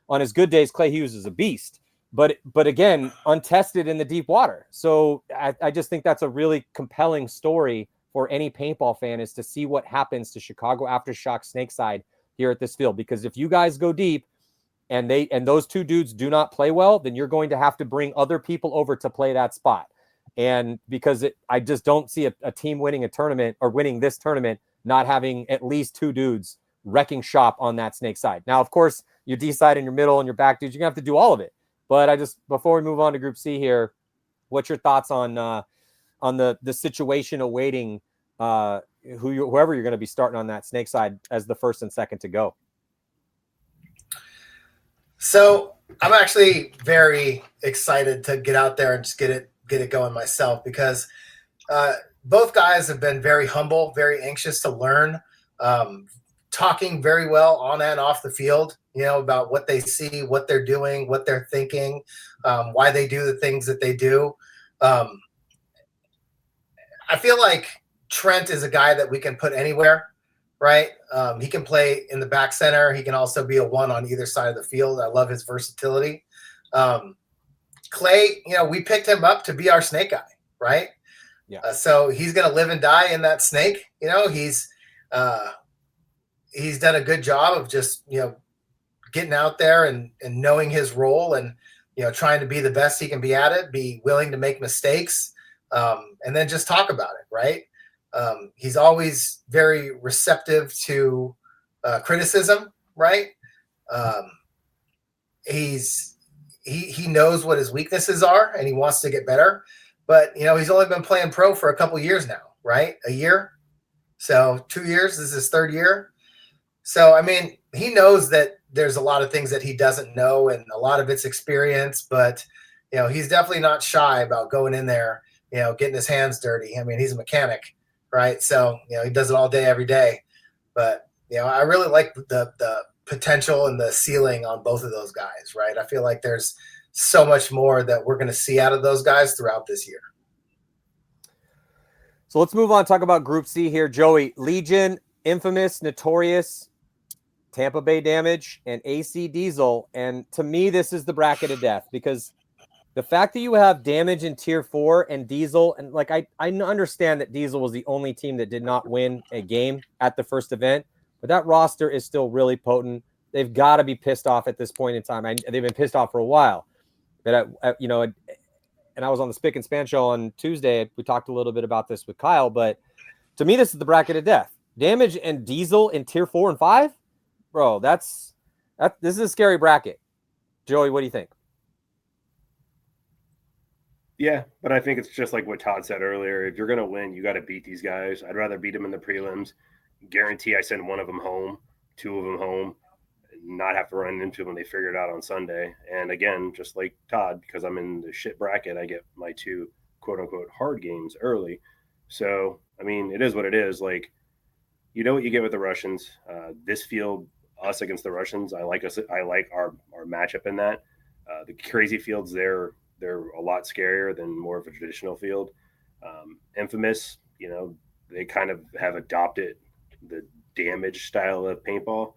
on his good days, Clay Hughes is a beast. But again, untested in the deep water. So I just think that's a really compelling story for any paintball fan, is to see what happens to Chicago Aftershock Snakeside here at this field. Because if you guys go deep and those two dudes do not play well, then you're going to have to bring other people over to play that spot. And because I just don't see a team winning a tournament or winning this tournament not having at least two dudes wrecking shop on that snake side. Now, of course, your D side and your middle and your back dudes, you're gonna have to do all of it. But before we move on to Group C here, what's your thoughts on the situation awaiting whoever you're going to be starting on that snake side as the first and second to go? So I'm actually very excited to get out there and just get it going myself, because both guys have been very humble, very anxious to learn, talking very well on and off the field, about what they see, what they're doing, what they're thinking, why they do the things that they do. I feel like Trent is a guy that we can put anywhere, right? He can play in the back center. He can also be a one on either side of the field. I love his versatility. Clay, we picked him up to be our snake guy, right? Yeah. So he's going to live and die in that snake. He's done a good job of just, getting out there and knowing his role, and, trying to be the best he can be at it, be willing to make mistakes, and then just talk about it, right? He's always very receptive to criticism, right? He knows what his weaknesses are, and he wants to get better. But, he's only been playing pro for a couple years now, right? A year. So 2 years, this is his third year. So, I mean, he knows that there's a lot of things that he doesn't know, and a lot of it's experience, but, he's definitely not shy about going in there, getting his hands dirty. I mean, he's a mechanic, right? So, he does it all day, every day. But, I really like the potential and the ceiling on both of those guys, right? I feel like there's so much more that we're going to see out of those guys throughout this year. So let's move on, talk about Group C here. Joey, Legion, Infamous, Notorious, Tampa Bay Damage, and AC Diesel. And to me, this is the bracket of death, because the fact that you have Damage in Tier 4 and Diesel, and like I understand that Diesel was the only team that did not win a game at the first event, but that roster is still really potent. They've got to be pissed off at this point in time. They've been pissed off for a while. But and I was on the Spick and Span show on Tuesday. We talked a little bit about this with Kyle, but to me, this is the bracket of death. Damage and Diesel in Tier 4 and 5, bro. This is a scary bracket. Joey, what do you think? Yeah, but I think it's just like what Todd said earlier. If you're going to win, you got to beat these guys. I'd rather beat them in the prelims. Guarantee I send one of them home, two of them home, not have to run into them when they figure it out on Sunday. And again, just like Todd, because I'm in the shit bracket, I get my two quote-unquote hard games early. So, I mean, it is what it is. Like, you know what you get with the Russians. This field, us against the Russians, I like our matchup in that. The crazy fields, they're a lot scarier than more of a traditional field. Infamous, they kind of have adopted the Damage style of paintball.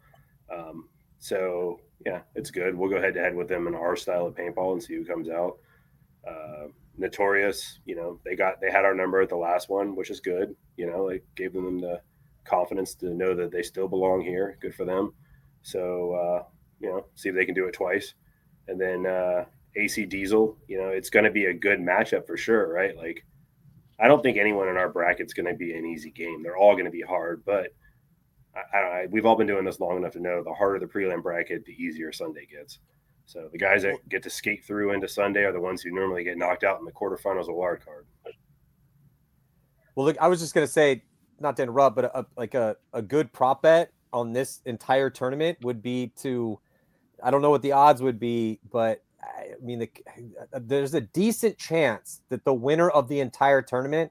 So yeah, it's good. We'll go head to head with them in our style of paintball and see who comes out. Notorious, they had our number at the last one, which is good. It gave them the confidence to know that they still belong here. Good for them. So, see if they can do it twice. And then AC Diesel, it's going to be a good matchup for sure, right? Like, I don't think anyone in our bracket's going to be an easy game. They're all going to be hard, but we've all been doing this long enough to know the harder the prelim bracket, the easier Sunday gets. So the guys that get to skate through into Sunday are the ones who normally get knocked out in the quarterfinals of wild card. Well, look, I was just going to say, not to interrupt, but a good prop bet on this entire tournament would be I don't know what the odds would be, but I mean, there's a decent chance that the winner of the entire tournament,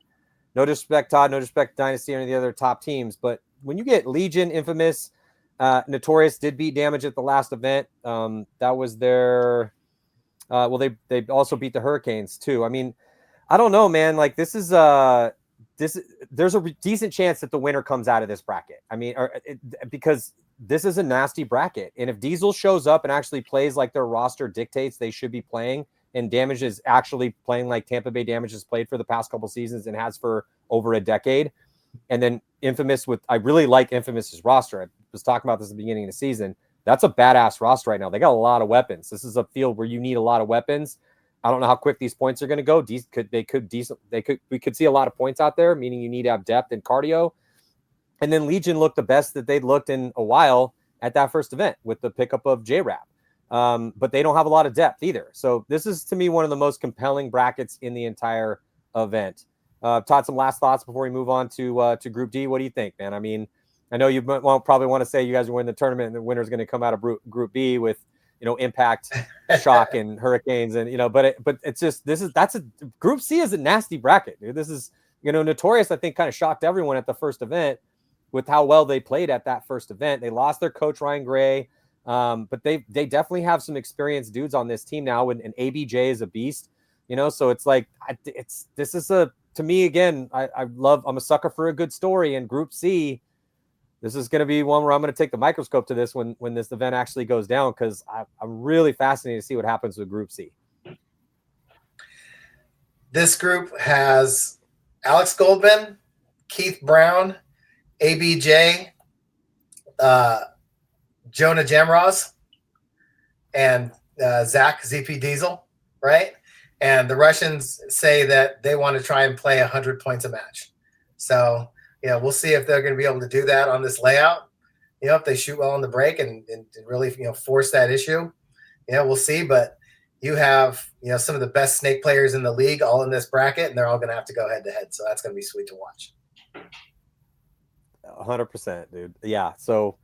no disrespect, Todd, no disrespect, Dynasty, or any of the other top teams, but when you get Legion, Infamous, Notorious did beat Damage at the last event. That was their, they also beat the Hurricanes too. I mean, I don't know, man. Like there's a decent chance that the winner comes out of this bracket. I mean, because this is a nasty bracket. And if Diesel shows up and actually plays like their roster dictates they should be playing, and Damage is actually playing like Tampa Bay Damage has played for the past couple seasons and has for over a decade, and then Infamous I really like Infamous's roster. I was talking about this at the beginning of the season. That's a badass roster right now. They got a lot of weapons. This is a field where you need a lot of weapons. I don't know how quick these points are going to go. We could see a lot of points out there, meaning you need to have depth and cardio. And then Legion looked the best that they'd looked in a while at that first event with the pickup of J-Rap. But they don't have a lot of depth either. So this is, to me, one of the most compelling brackets in the entire event. Todd, some last thoughts before we move on to Group D. What do you think, man? I mean, I know you probably want to say you guys are winning the tournament and the winner's going to come out of Group B with, Impact, Shock, and Hurricanes, and but it's just Group C is a nasty bracket, dude. This is Notorious. I think kind of shocked everyone at the first event with how well they played at that first event. They lost their coach Ryan Gray, but they definitely have some experienced dudes on this team now, and ABJ is a beast, So it's like to me again. I'm a sucker for a good story, and Group C. This is going to be one where I'm going to take the microscope to this when this event actually goes down, because I'm really fascinated to see what happens with Group C. This group has Alex Goldman, Keith Brown, ABJ, Jonah Jamroz, and Zach ZP Diesel, right? And the Russians say that they want to try and play 100 points a match. So we'll see if they're going to be able to do that on this layout. If they shoot well on the break and really, force that issue, we'll see. But you have, some of the best snake players in the league all in this bracket, and they're all going to have to go head to head. So that's going to be sweet to watch. 100%, dude. Yeah. So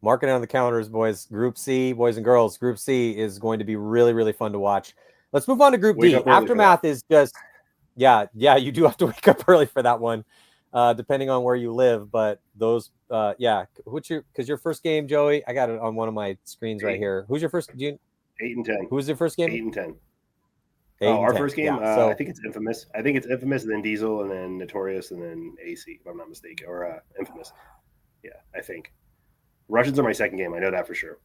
mark it on the calendars, boys. Group C, boys and girls. Group C is going to be really, really fun to watch. Let's move on to Group D. Aftermath is just, yeah, you do have to wake up early for that one. Depending on where you live, but those, because your first game, Joey, I got it on one of my screens right here. Who's your first? 8 and 10. Who's your first game? 8 and 10. 8 and our 10. first game, yeah, so, I think it's Infamous. And then Diesel, and then Notorious, and then AC, if I'm not mistaken, or Infamous. Yeah, I think. Russians are my second game. I know that for sure.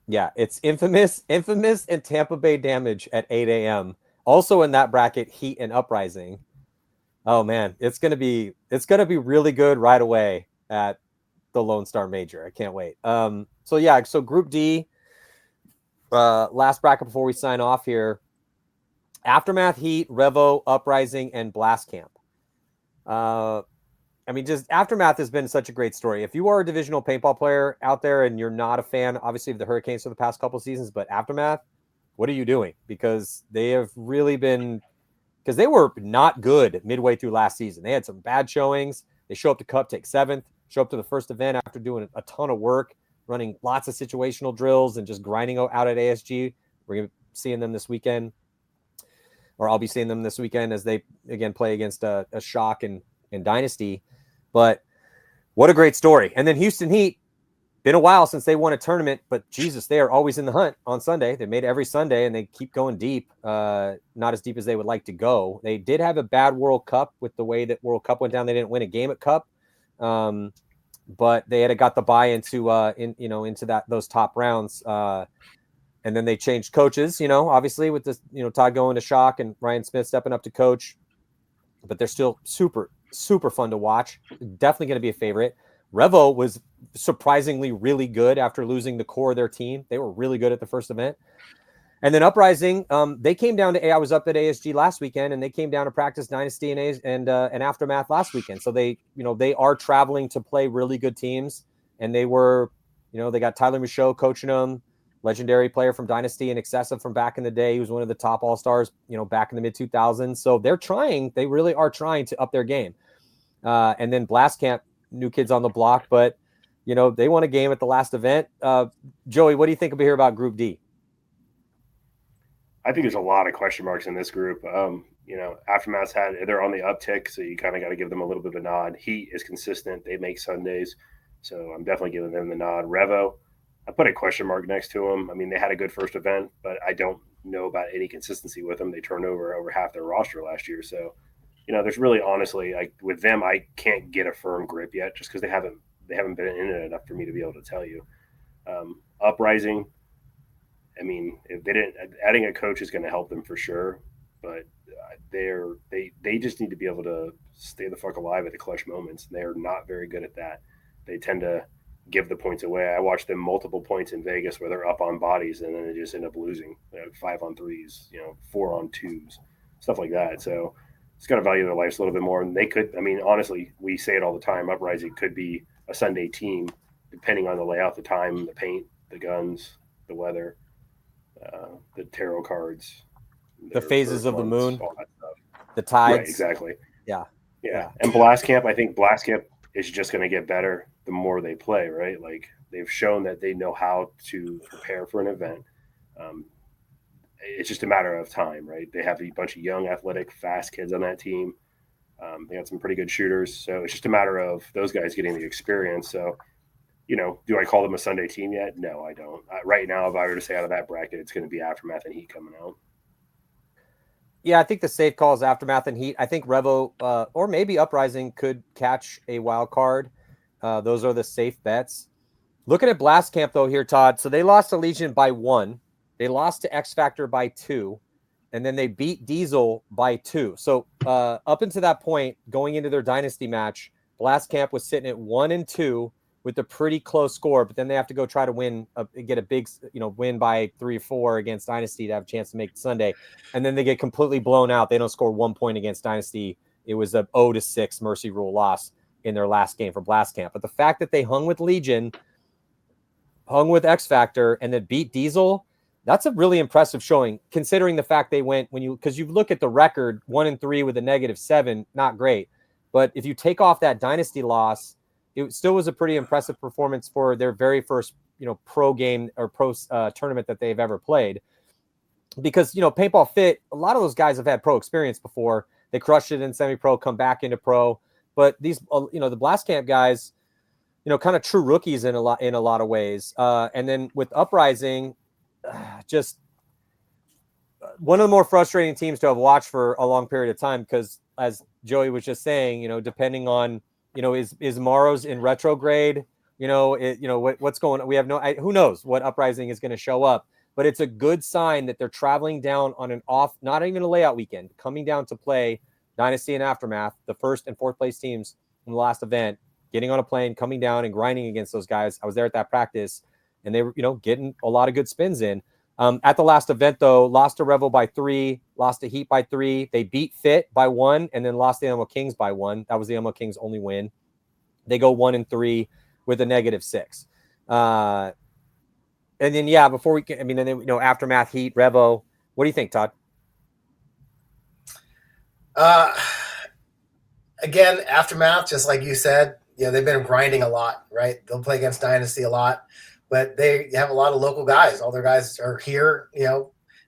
Yeah, it's Infamous, and Tampa Bay Damage at 8 a.m. Also in that bracket, Heat and Uprising. Oh man, it's gonna be really good right away at the Lone Star Major. I can't wait. So Group D, last bracket before we sign off here. Aftermath, Heat, Revo, Uprising, and Blast Camp. Just Aftermath has been such a great story. If you are a divisional paintball player out there and you're not a fan, obviously, of the Hurricanes for the past couple seasons, but Aftermath, what are you doing? Because they have really been. Because they were not good midway through last season. They had some bad showings. They show up to Cup, take 7th, show up to the first event after doing a ton of work, running lots of situational drills and just grinding out at ASG. We're going to be seeing them this weekend, or I'll be seeing them this weekend as they, again, play against a Shock and Dynasty. But what a great story. And then Houston Heat, been a while since they won a tournament, but Jesus, they are always in the hunt on Sunday. They made it every Sunday, and they keep going deep, not as deep as they would like to go. They did have a bad World Cup with the way that World Cup went down. They didn't win a game at Cup, but they had got the buy into those top rounds. And then they changed coaches, obviously with this, Todd going to Shock and Ryan Smith stepping up to coach. But they're still super, super fun to watch. Definitely going to be a favorite. Revo was surprisingly really good after losing the core of their team. They were really good at the first event. And then Uprising, they came down to I was up at ASG last weekend, and they came down to practice Dynasty and Aftermath last weekend. So they are traveling to play really good teams, and they were, they got Tyler Michaud coaching them, legendary player from Dynasty and Excessive from back in the day. He was one of the top all-stars, back in the mid 2000s. So they really are trying to up their game. And then Blast Camp, new kids on the block, but they won a game at the last event. Joey, what do you think about Group D? I think there's a lot of question marks in this group. Aftermath's they're on the uptick, so you kind of got to give them a little bit of a nod. Heat is consistent; they make Sundays, so I'm definitely giving them the nod. Revo, I put a question mark next to them. I mean, they had a good first event, but I don't know about any consistency with them. They turned over half their roster last year, so there's really honestly, with them, I can't get a firm grip yet, just because they haven't been in it enough for me to be able to tell you. Uprising. I mean, if they didn't, adding a coach is going to help them for sure, but they just need to be able to stay the fuck alive at the clutch moments. They're not very good at that. They tend to give the points away. I watched them multiple points in Vegas where they're up on bodies and then they just end up losing. 5-on-3s, 4-on-2s, stuff like that. So it's got to value their lives a little bit more. And they could, honestly, we say it all the time. Uprising could be a Sunday team, depending on the layout, the time, the paint, the guns, the weather. The tarot cards, the phases of the moon, the tides. Right, exactly. Yeah. And Blast Camp, I think Blast Camp is just going to get better the more they play, right? Like, they've shown that they know how to prepare for an event. It's just a matter of time, right? They have a bunch of young, athletic, fast kids on that team. They got some pretty good shooters. So it's just a matter of those guys getting the experience. So, do I call them a Sunday team yet? No, I don't. Right now, if I were to say out of that bracket, it's going to be Aftermath and Heat coming out. Yeah, I think the safe call is Aftermath and Heat. I think Revo or maybe Uprising could catch a wild card. Those are the safe bets. Looking at Blast Camp, though, here, Todd. So they lost to Legion by 1. They lost to X Factor by 2. And then they beat Diesel by 2. So up until that point, going into their Dynasty match, Blast Camp was sitting at 1-2. With a pretty close score, but then they have to go try to get a big, win by 3 or 4 against Dynasty to have a chance to make Sunday. And then they get completely blown out. They don't score 1 point against Dynasty. It was a 0-6 mercy rule loss in their last game for Blast Camp. But the fact that they hung with Legion, hung with X Factor, and then beat Diesel, that's a really impressive showing, considering the fact they went because you look at the record, 1-3 with a -7, not great. But if you take off that Dynasty loss, it still was a pretty impressive performance for their very first, pro game or pro tournament that they've ever played. Because, Paintball Fit, a lot of those guys have had pro experience before. They crushed it in semi-pro, come back into pro. But these, the Blast Camp guys, kind of true rookies in a lot of ways. And then with Uprising, just one of the more frustrating teams to have watched for a long period of time. Because as Joey was just saying, depending on, is Morrow's in retrograde? What's going on? We have who knows what Uprising is going to show up, but it's a good sign that they're traveling down on an off, not even a layout weekend, coming down to play Dynasty and Aftermath, the first and fourth place teams in the last event, getting on a plane, coming down and grinding against those guys. I was there at that practice and they were, getting a lot of good spins in. At the last event, though, lost to Revel by 3, lost to Heat by 3. They beat Fit by 1, and then lost the Elmo Kings by 1. That was the Elmo Kings' only win. They go 1-3 with a -6. And then, before we can, Aftermath, Heat, Revo. What do you think, Todd? Again, Aftermath, just like you said, they've been grinding a lot, right? They'll play against Dynasty a lot. But they have a lot of local guys. All their guys are here.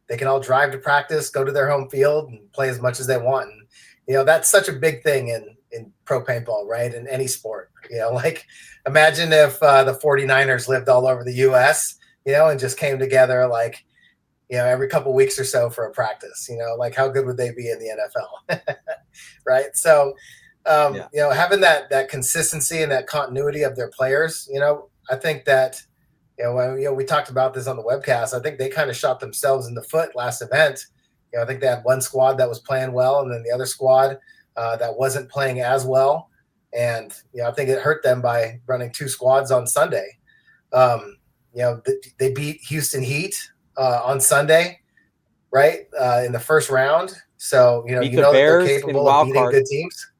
They can all drive to practice, go to their home field, and play as much as they want. And that's such a big thing in pro paintball, right? In any sport. Imagine if the 49ers lived all over the U.S. And just came together every couple of weeks or so for a practice. How good would they be in the NFL, right? So having that consistency and that continuity of their players, I think that. We talked about this on the webcast. I think they kind of shot themselves in the foot last event. I think they had one squad that was playing well, and then the other squad that wasn't playing as well. And I think it hurt them by running 2 squads on Sunday. They beat Houston Heat on Sunday. right, in the first round. So, beat that the they're Bears in capable of wild beating card. good teams.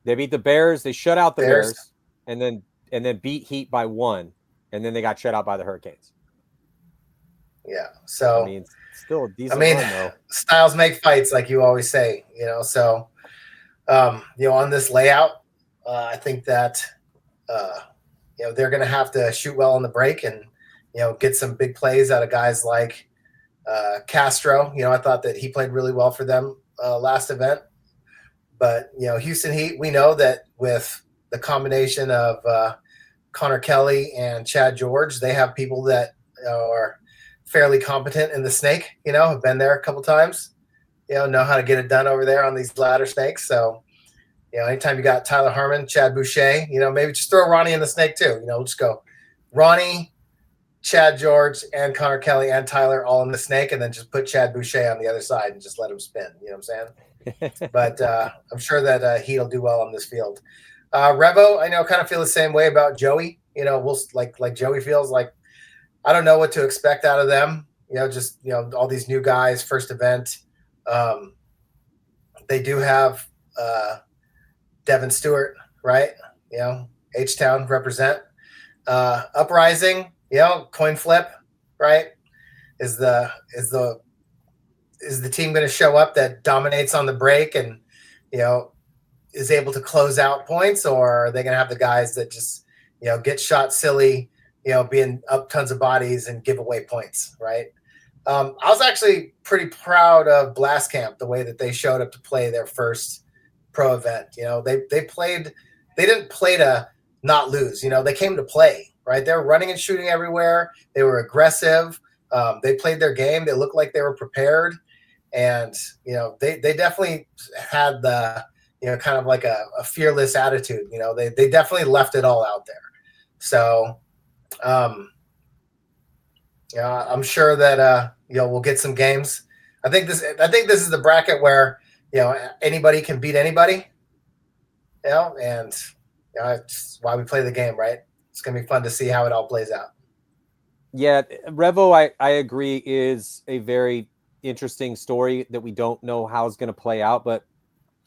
They beat the Bears. They shut out the Bears and then beat Heat by 1. And then they got shut out by the Hurricanes. Yeah. So, I mean, still a decent run, though. Styles make fights, like you always say, So, on this layout, I think that, they're going to have to shoot well on the break and, get some big plays out of guys like Castro. I thought that he played really well for them last event. But, Houston Heat, we know that with the combination of Connor Kelly and Chad George, they have people that are fairly competent in the snake, have been there a couple times, know how to get it done over there on these ladder snakes. So, anytime you got Tyler Harmon, Chad Boucher, maybe just throw Ronnie in the snake too. Just go Ronnie, Chad George, and Connor Kelly and Tyler all in the snake, and then just put Chad Boucher on the other side and just let him spin. You know what I'm saying? But I'm sure that Heat will do well on this field. Revo, I know, kind of feel the same way about Joey. We'll like Joey feels like I don't know what to expect out of them. Just all these new guys, first event. They do have Devin Stewart, right? H-Town represent. Uprising, coin flip, right? Is the team going to show up that dominates on the break and is able to close out points, or are they going to have the guys that just get shot silly, being up tons of bodies and give away points, right? I was actually pretty proud of Blast Camp, the way that they showed up to play their first pro event. They didn't play to not lose. They came to play, right? They were running and shooting everywhere. They were aggressive. They played their game. They looked like they were prepared, and they definitely had the kind of like a fearless attitude. They definitely left it all out there. So, I'm sure that we'll get some games. I think this is the bracket where anybody can beat anybody. And it's why we play the game, right? It's gonna be fun to see how it all plays out. Yeah, Revo, I agree, is a very interesting story that we don't know how it's going to play out. But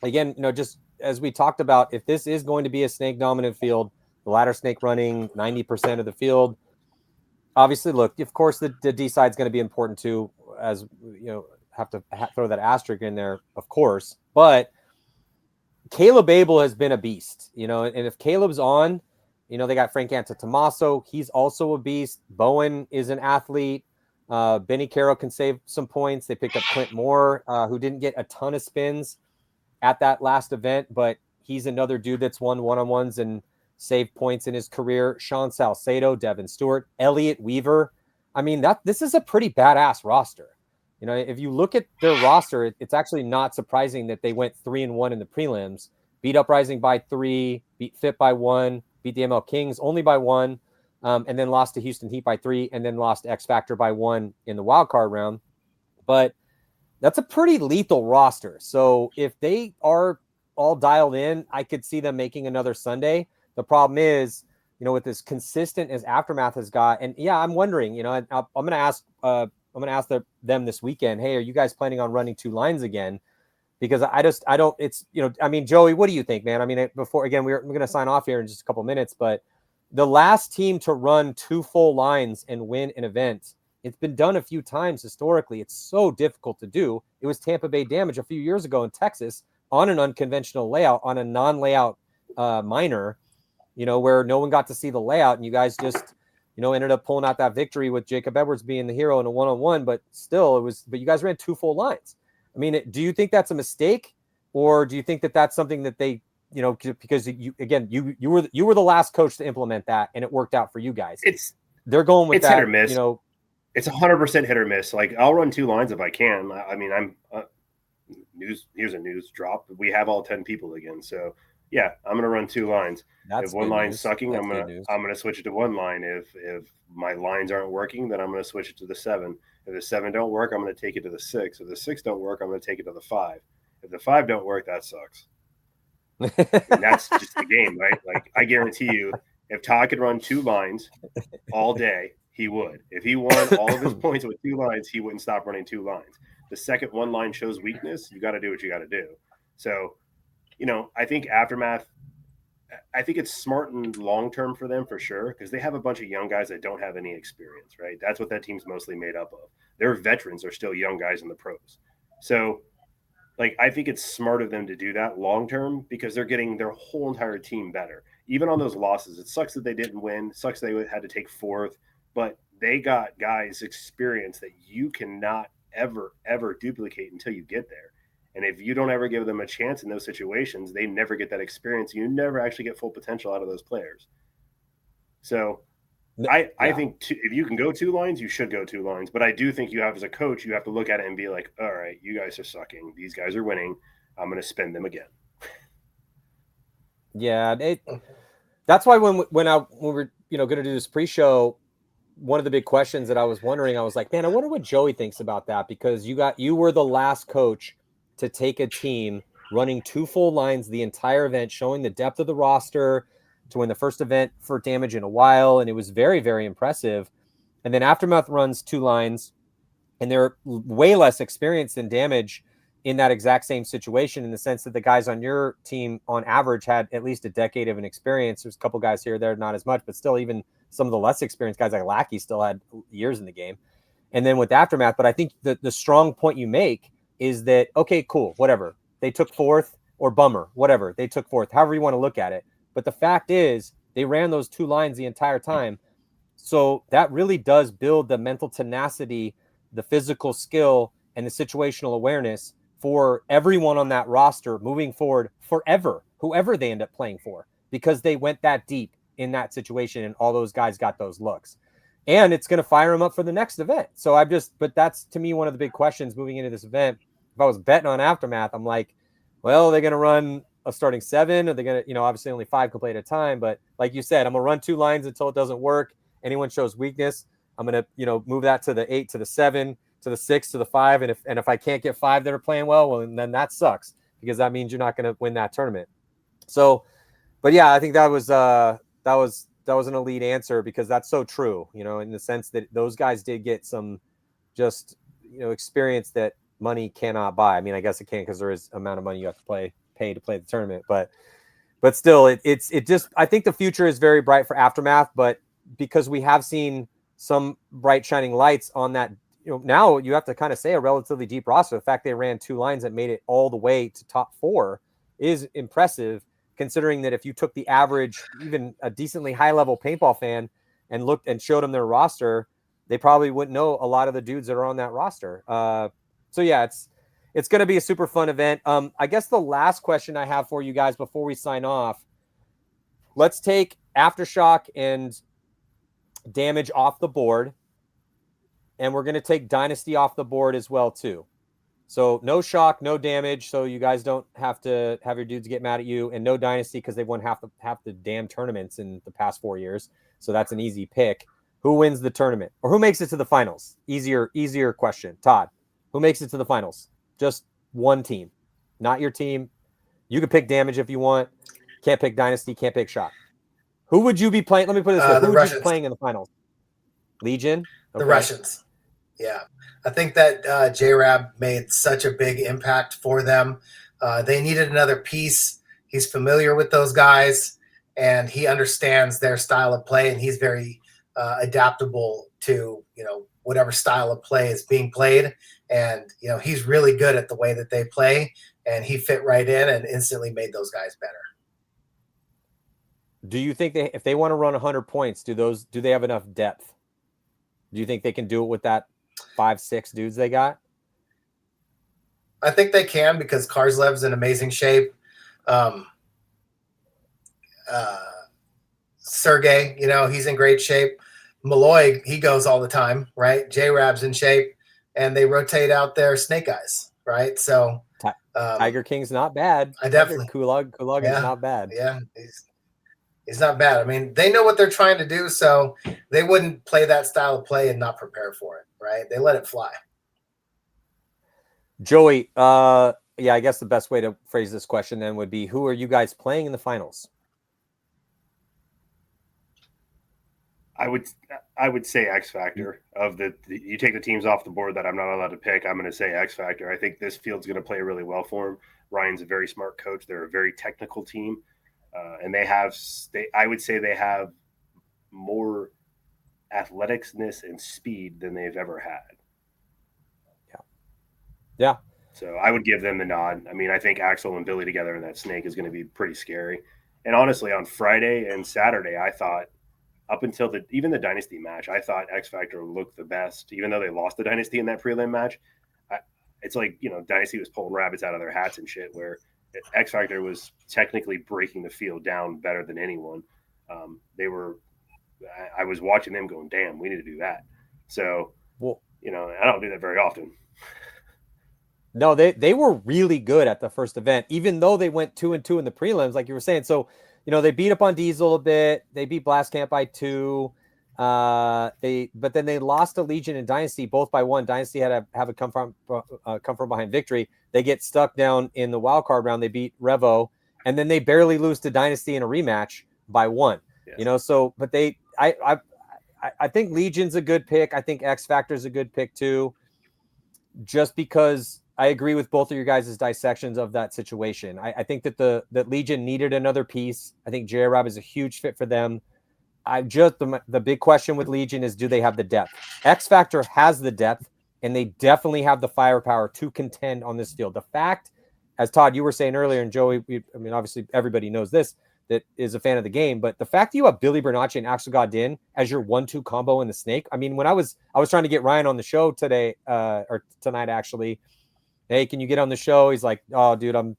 again, just as we talked about, if this is going to be a snake dominant field, the ladder snake running 90% of the field, obviously, look, of course, the D side is going to be important too, as have to throw that asterisk in there, of course. But Caleb Abel has been a beast, and if Caleb's on, they got Frank Antetomaso. He's also a beast. Bowen is an athlete. Benny Carroll can save some points. They picked up Clint Moore, who didn't get a ton of spins at that last event, but he's another dude that's won one-on-ones and saved points in his career. Sean Salcedo, Devin Stewart, Elliot Weaver. I mean, this is a pretty badass roster. If you look at their roster, it's actually not surprising that they went 3-1 in the prelims, beat Uprising by 3, beat FIP by 1, beat the ML Kings only by 1, and then lost to Houston Heat by 3, and then lost to X Factor by 1 in the wild card round. But that's a pretty lethal roster. So if they are all dialed in, I could see them making another Sunday. The problem is, with as consistent as Aftermath has got, and yeah, I'm wondering, I'm going to ask them this weekend, hey, are you guys planning on running 2 lines again? Because I don't, it's, Joey, what do you think, man? I mean, before, again, we're going to sign off here in just a couple minutes, but the last team to run 2 full lines and win an event, it's been done a few times historically. It's so difficult to do. It was Tampa Bay Damage a few years ago in Texas on an unconventional layout, on a non-layout minor, where no one got to see the layout, and you guys just, ended up pulling out that victory with Jacob Edwards being the hero in a one-on-one, but still but you guys ran 2 full lines. I mean, do you think that's a mistake, or do you think that that's something that they, because you were the last coach to implement that and it worked out for you guys? They're going with that, hit or miss. It's 100% hit or miss. Like, I'll run 2 lines if I can. I mean, I'm here's a news drop. We have all 10 people again. So yeah, I'm going to run 2 lines. If one line's sucking, I'm going to switch it to 1 line. If my lines aren't working, then I'm going to switch it to the 7. If the 7 don't work, I'm going to take it to the 6. If the 6 don't work, I'm going to take it to the 5. If the 5 don't work, that sucks. And that's just the game, right? Like, I guarantee you, if Todd could run 2 lines all day, he would. If he won all of his points with 2 lines, he wouldn't stop running 2 lines. The second one line shows weakness, you got to do what you got to do. So, I think Aftermath, I think it's smart and long-term for them for sure, because they have a bunch of young guys that don't have any experience, right? That's what that team's mostly made up of. Their veterans are still young guys in the pros. So, I think it's smart of them to do that long-term because they're getting their whole entire team better. Even on those losses, it sucks that they didn't win. It sucks they had to take fourth, but they got guys experience that you cannot ever duplicate until you get there. And if you don't ever give them a chance in those situations, they never get that experience. You never actually get full potential out of those players. So I think if you can go 2 lines, you should go 2 lines. But I do think you have, as a coach, you have to look at it and be like, all right, you guys are sucking. These guys are winning. I'm going to spend them again. Yeah. That's why when we're going to do this pre-show, one of the big questions that I was wondering, I was like, man, I wonder what Joey thinks about that, because you were the last coach to take a team running 2 full lines the entire event, showing the depth of the roster to win the first event for Damage in a while. And it was very, very impressive. And then Aftermath runs 2 lines, and they're way less experienced than Damage in that exact same situation, in the sense that the guys on your team on average had at least a decade of an experience. There's a couple guys here or there, not as much, but still, even some of the less experienced guys like Lackey still had years in the game. And then with Aftermath, but I think the strong point you make is that, okay, cool, whatever. They took 4th, or bummer, whatever. They took 4th, however you want to look at it. But the fact is, they ran those 2 lines the entire time. So that really does build the mental tenacity, the physical skill, and the situational awareness for everyone on that roster moving forward forever, whoever they end up playing for, because they went that deep in that situation and all those guys got those looks. And it's going to fire them up for the next event. So but that's, to me, one of the big questions moving into this event. If I was betting on Aftermath, I'm like, well, they're going to run a starting 7, or they're going to, obviously only 5 can play at a time. But like you said, I'm going to run 2 lines until it doesn't work. Anyone shows weakness, I'm going to, move that to the 8, to the 7, to the 6, to the 5. And if I can't get 5 that are playing well, then that sucks, because that means you're not going to win that tournament. So, but yeah, I think that was an elite answer, because that's so true, in the sense that those guys did get some just, experience that money cannot buy. I mean, I guess it can, because there is amount of money you have to pay to play the tournament, but still, it just, I think the future is very bright for Aftermath, but because we have seen some bright shining lights on that, now you have to kind of say a relatively deep roster. The fact they ran 2 lines that made it all the way to top 4 is impressive, considering that if you took the average, even a decently high level paintball fan, and looked and showed them their roster, they probably wouldn't know a lot of the dudes that are on that roster. So yeah, it's going to be a super fun event. I guess the last question I have for you guys before we sign off, let's take Aftershock and Damage off the board, and we're going to take Dynasty off the board as well too. So no Shock, no Damage, so you guys don't have to have your dudes get mad at you, and no Dynasty because they've won half the damn tournaments in the past 4 years. So that's an easy pick. Who wins the tournament, or who makes it to the finals? Easier question. Todd, who makes it to the finals? Just one team, not your team. You can pick Damage if you want. Can't pick Dynasty. Can't pick Shock. Who would you be playing? Let me put it this way: who would you be playing in the finals? Legion. Okay. The Russians. Yeah, I think that J-Rab made such a big impact for them. They needed another piece. He's familiar with those guys, and he understands their style of play, and he's very adaptable to whatever style of play is being played. And he's really good at the way that they play, and he fit right in and instantly made those guys better. Do you think if they want to run 100 points, do they have enough depth? Do you think they can do it with that 5-6 dudes they got? I think they can, because Karslev's in amazing shape. Sergey, he's in great shape. Malloy, he goes all the time, right? J-Rab's in shape, and they rotate out their snake eyes, right? So Tiger King's not bad. I definitely Kulug is not bad. Yeah, he's not bad. I mean, they know what they're trying to do, so they wouldn't play that style of play and not prepare for it, right? They let it fly. Joey, yeah, I guess the best way to phrase this question then would be, who are you guys playing in the finals? I would say X Factor of you take the teams off the board that I'm not allowed to pick. I'm going to say X Factor. I think this field's going to play really well for him. Ryan's a very smart coach. They're a very technical team, and I would say they have more athleticsness and speed than they've ever had. Yeah. So I would give them the nod. I mean, I think Axel and Billy together in that snake is going to be pretty scary. And honestly, on Friday and Saturday, I thought up until even the Dynasty match, I thought X Factor looked the best, even though they lost the Dynasty in that prelim match. It's like, Dynasty was pulling rabbits out of their hats and shit, where X Factor was technically breaking the field down better than anyone. I was watching them going, damn, we need to do that. So, I don't do that very often. No, they were really good at the first event, even though they went 2-2 in the prelims, like you were saying. So, they beat up on Diesel a bit. They beat Blast Camp by 2. But then they lost to Legion and Dynasty both by 1. Dynasty had to have a come from behind victory. They get stuck down in the wild card round. They beat Revo, and then they barely lose to Dynasty in a rematch by 1. Yes. But I think Legion's a good pick. I think X Factor's a good pick too, just because I agree with both of your guys' dissections of that situation. I think that Legion needed another piece. I think J. Rob is a huge fit for them. The big question with Legion is, do they have the depth? X Factor has the depth, and they definitely have the firepower to contend on this field. The fact, as Todd, you were saying earlier, and Joey, obviously everybody knows this, that is a fan of the game, but the fact that you have Billy Bernacci and Axel Godin as your 1-2 combo in the snake. I mean, when I was trying to get Ryan on the show today, or tonight actually, hey, can you get on the show? He's like, oh, dude, I'm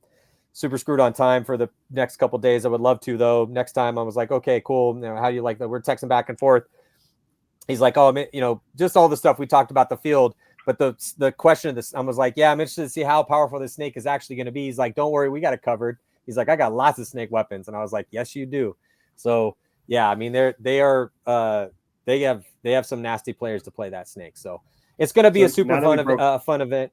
super screwed on time for the next couple days. I would love to, though. Next time I was like, okay, cool. How do you like that? We're texting back and forth. He's like, oh, just all the stuff we talked about the field. But the question of this, I was like, yeah, I'm interested to see how powerful this snake is actually going to be. He's like, don't worry, we got it covered. He's like, I got lots of snake weapons. And I was like, yes, you do. So yeah, I mean, they have some nasty players to play that snake. So it's going to be a super fun event.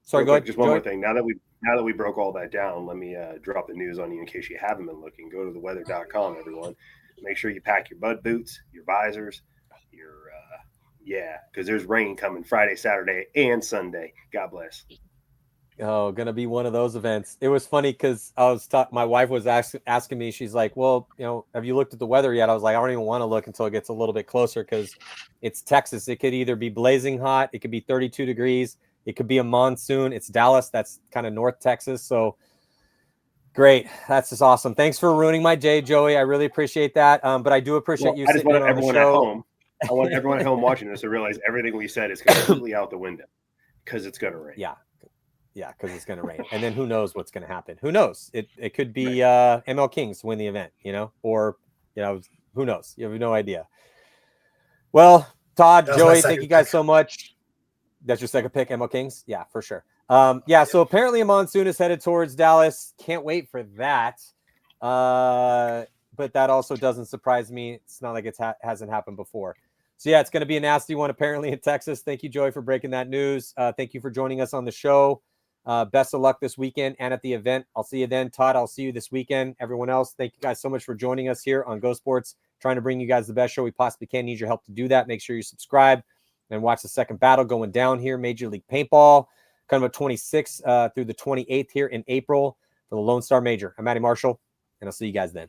Sorry, go ahead. Just one more thing. Now that we broke all that down, let me drop the news on you in case you haven't been looking. Go to theweather.com, everyone. Make sure you pack your bud boots, your visors, because there's rain coming Friday, Saturday, and Sunday. God bless. Oh, gonna be one of those events. It was funny because my wife was asking me. She's like, "Well, have you looked at the weather yet?" I was like, "I don't even want to look until it gets a little bit closer because it's Texas. It could either be blazing hot, it could be 32 degrees, it could be a monsoon. It's Dallas. That's kind of North Texas. So great. That's just awesome. Thanks for ruining my day, Joey. I really appreciate that. But I do appreciate you. I just want everyone at home. I want everyone at home watching this to realize everything we said is completely out the window because it's gonna rain. Yeah, because it's going to rain. And then who knows what's going to happen? Who knows? It could be ML Kings win the event, or, who knows? You have no idea. Well, Todd, Joey, thank you guys so much. That's your second pick, ML Kings? Yeah, for sure. So apparently a monsoon is headed towards Dallas. Can't wait for that. But that also doesn't surprise me. It's not like it hasn't happened before. So, yeah, it's going to be a nasty one apparently in Texas. Thank you, Joey, for breaking that news. Thank you for joining us on the show. Best of luck this weekend and at the event. I'll see you then. Todd, I'll see you this weekend. Everyone else, thank you guys so much for joining us here on Gosports, trying to bring you guys the best show we possibly can. Need your help to do that. Make sure you subscribe and watch the second battle going down here, Major League Paintball, kind of a 26th through the 28th here in April for the Lone Star Major. I'm Matty Marshall, and I'll see you guys then.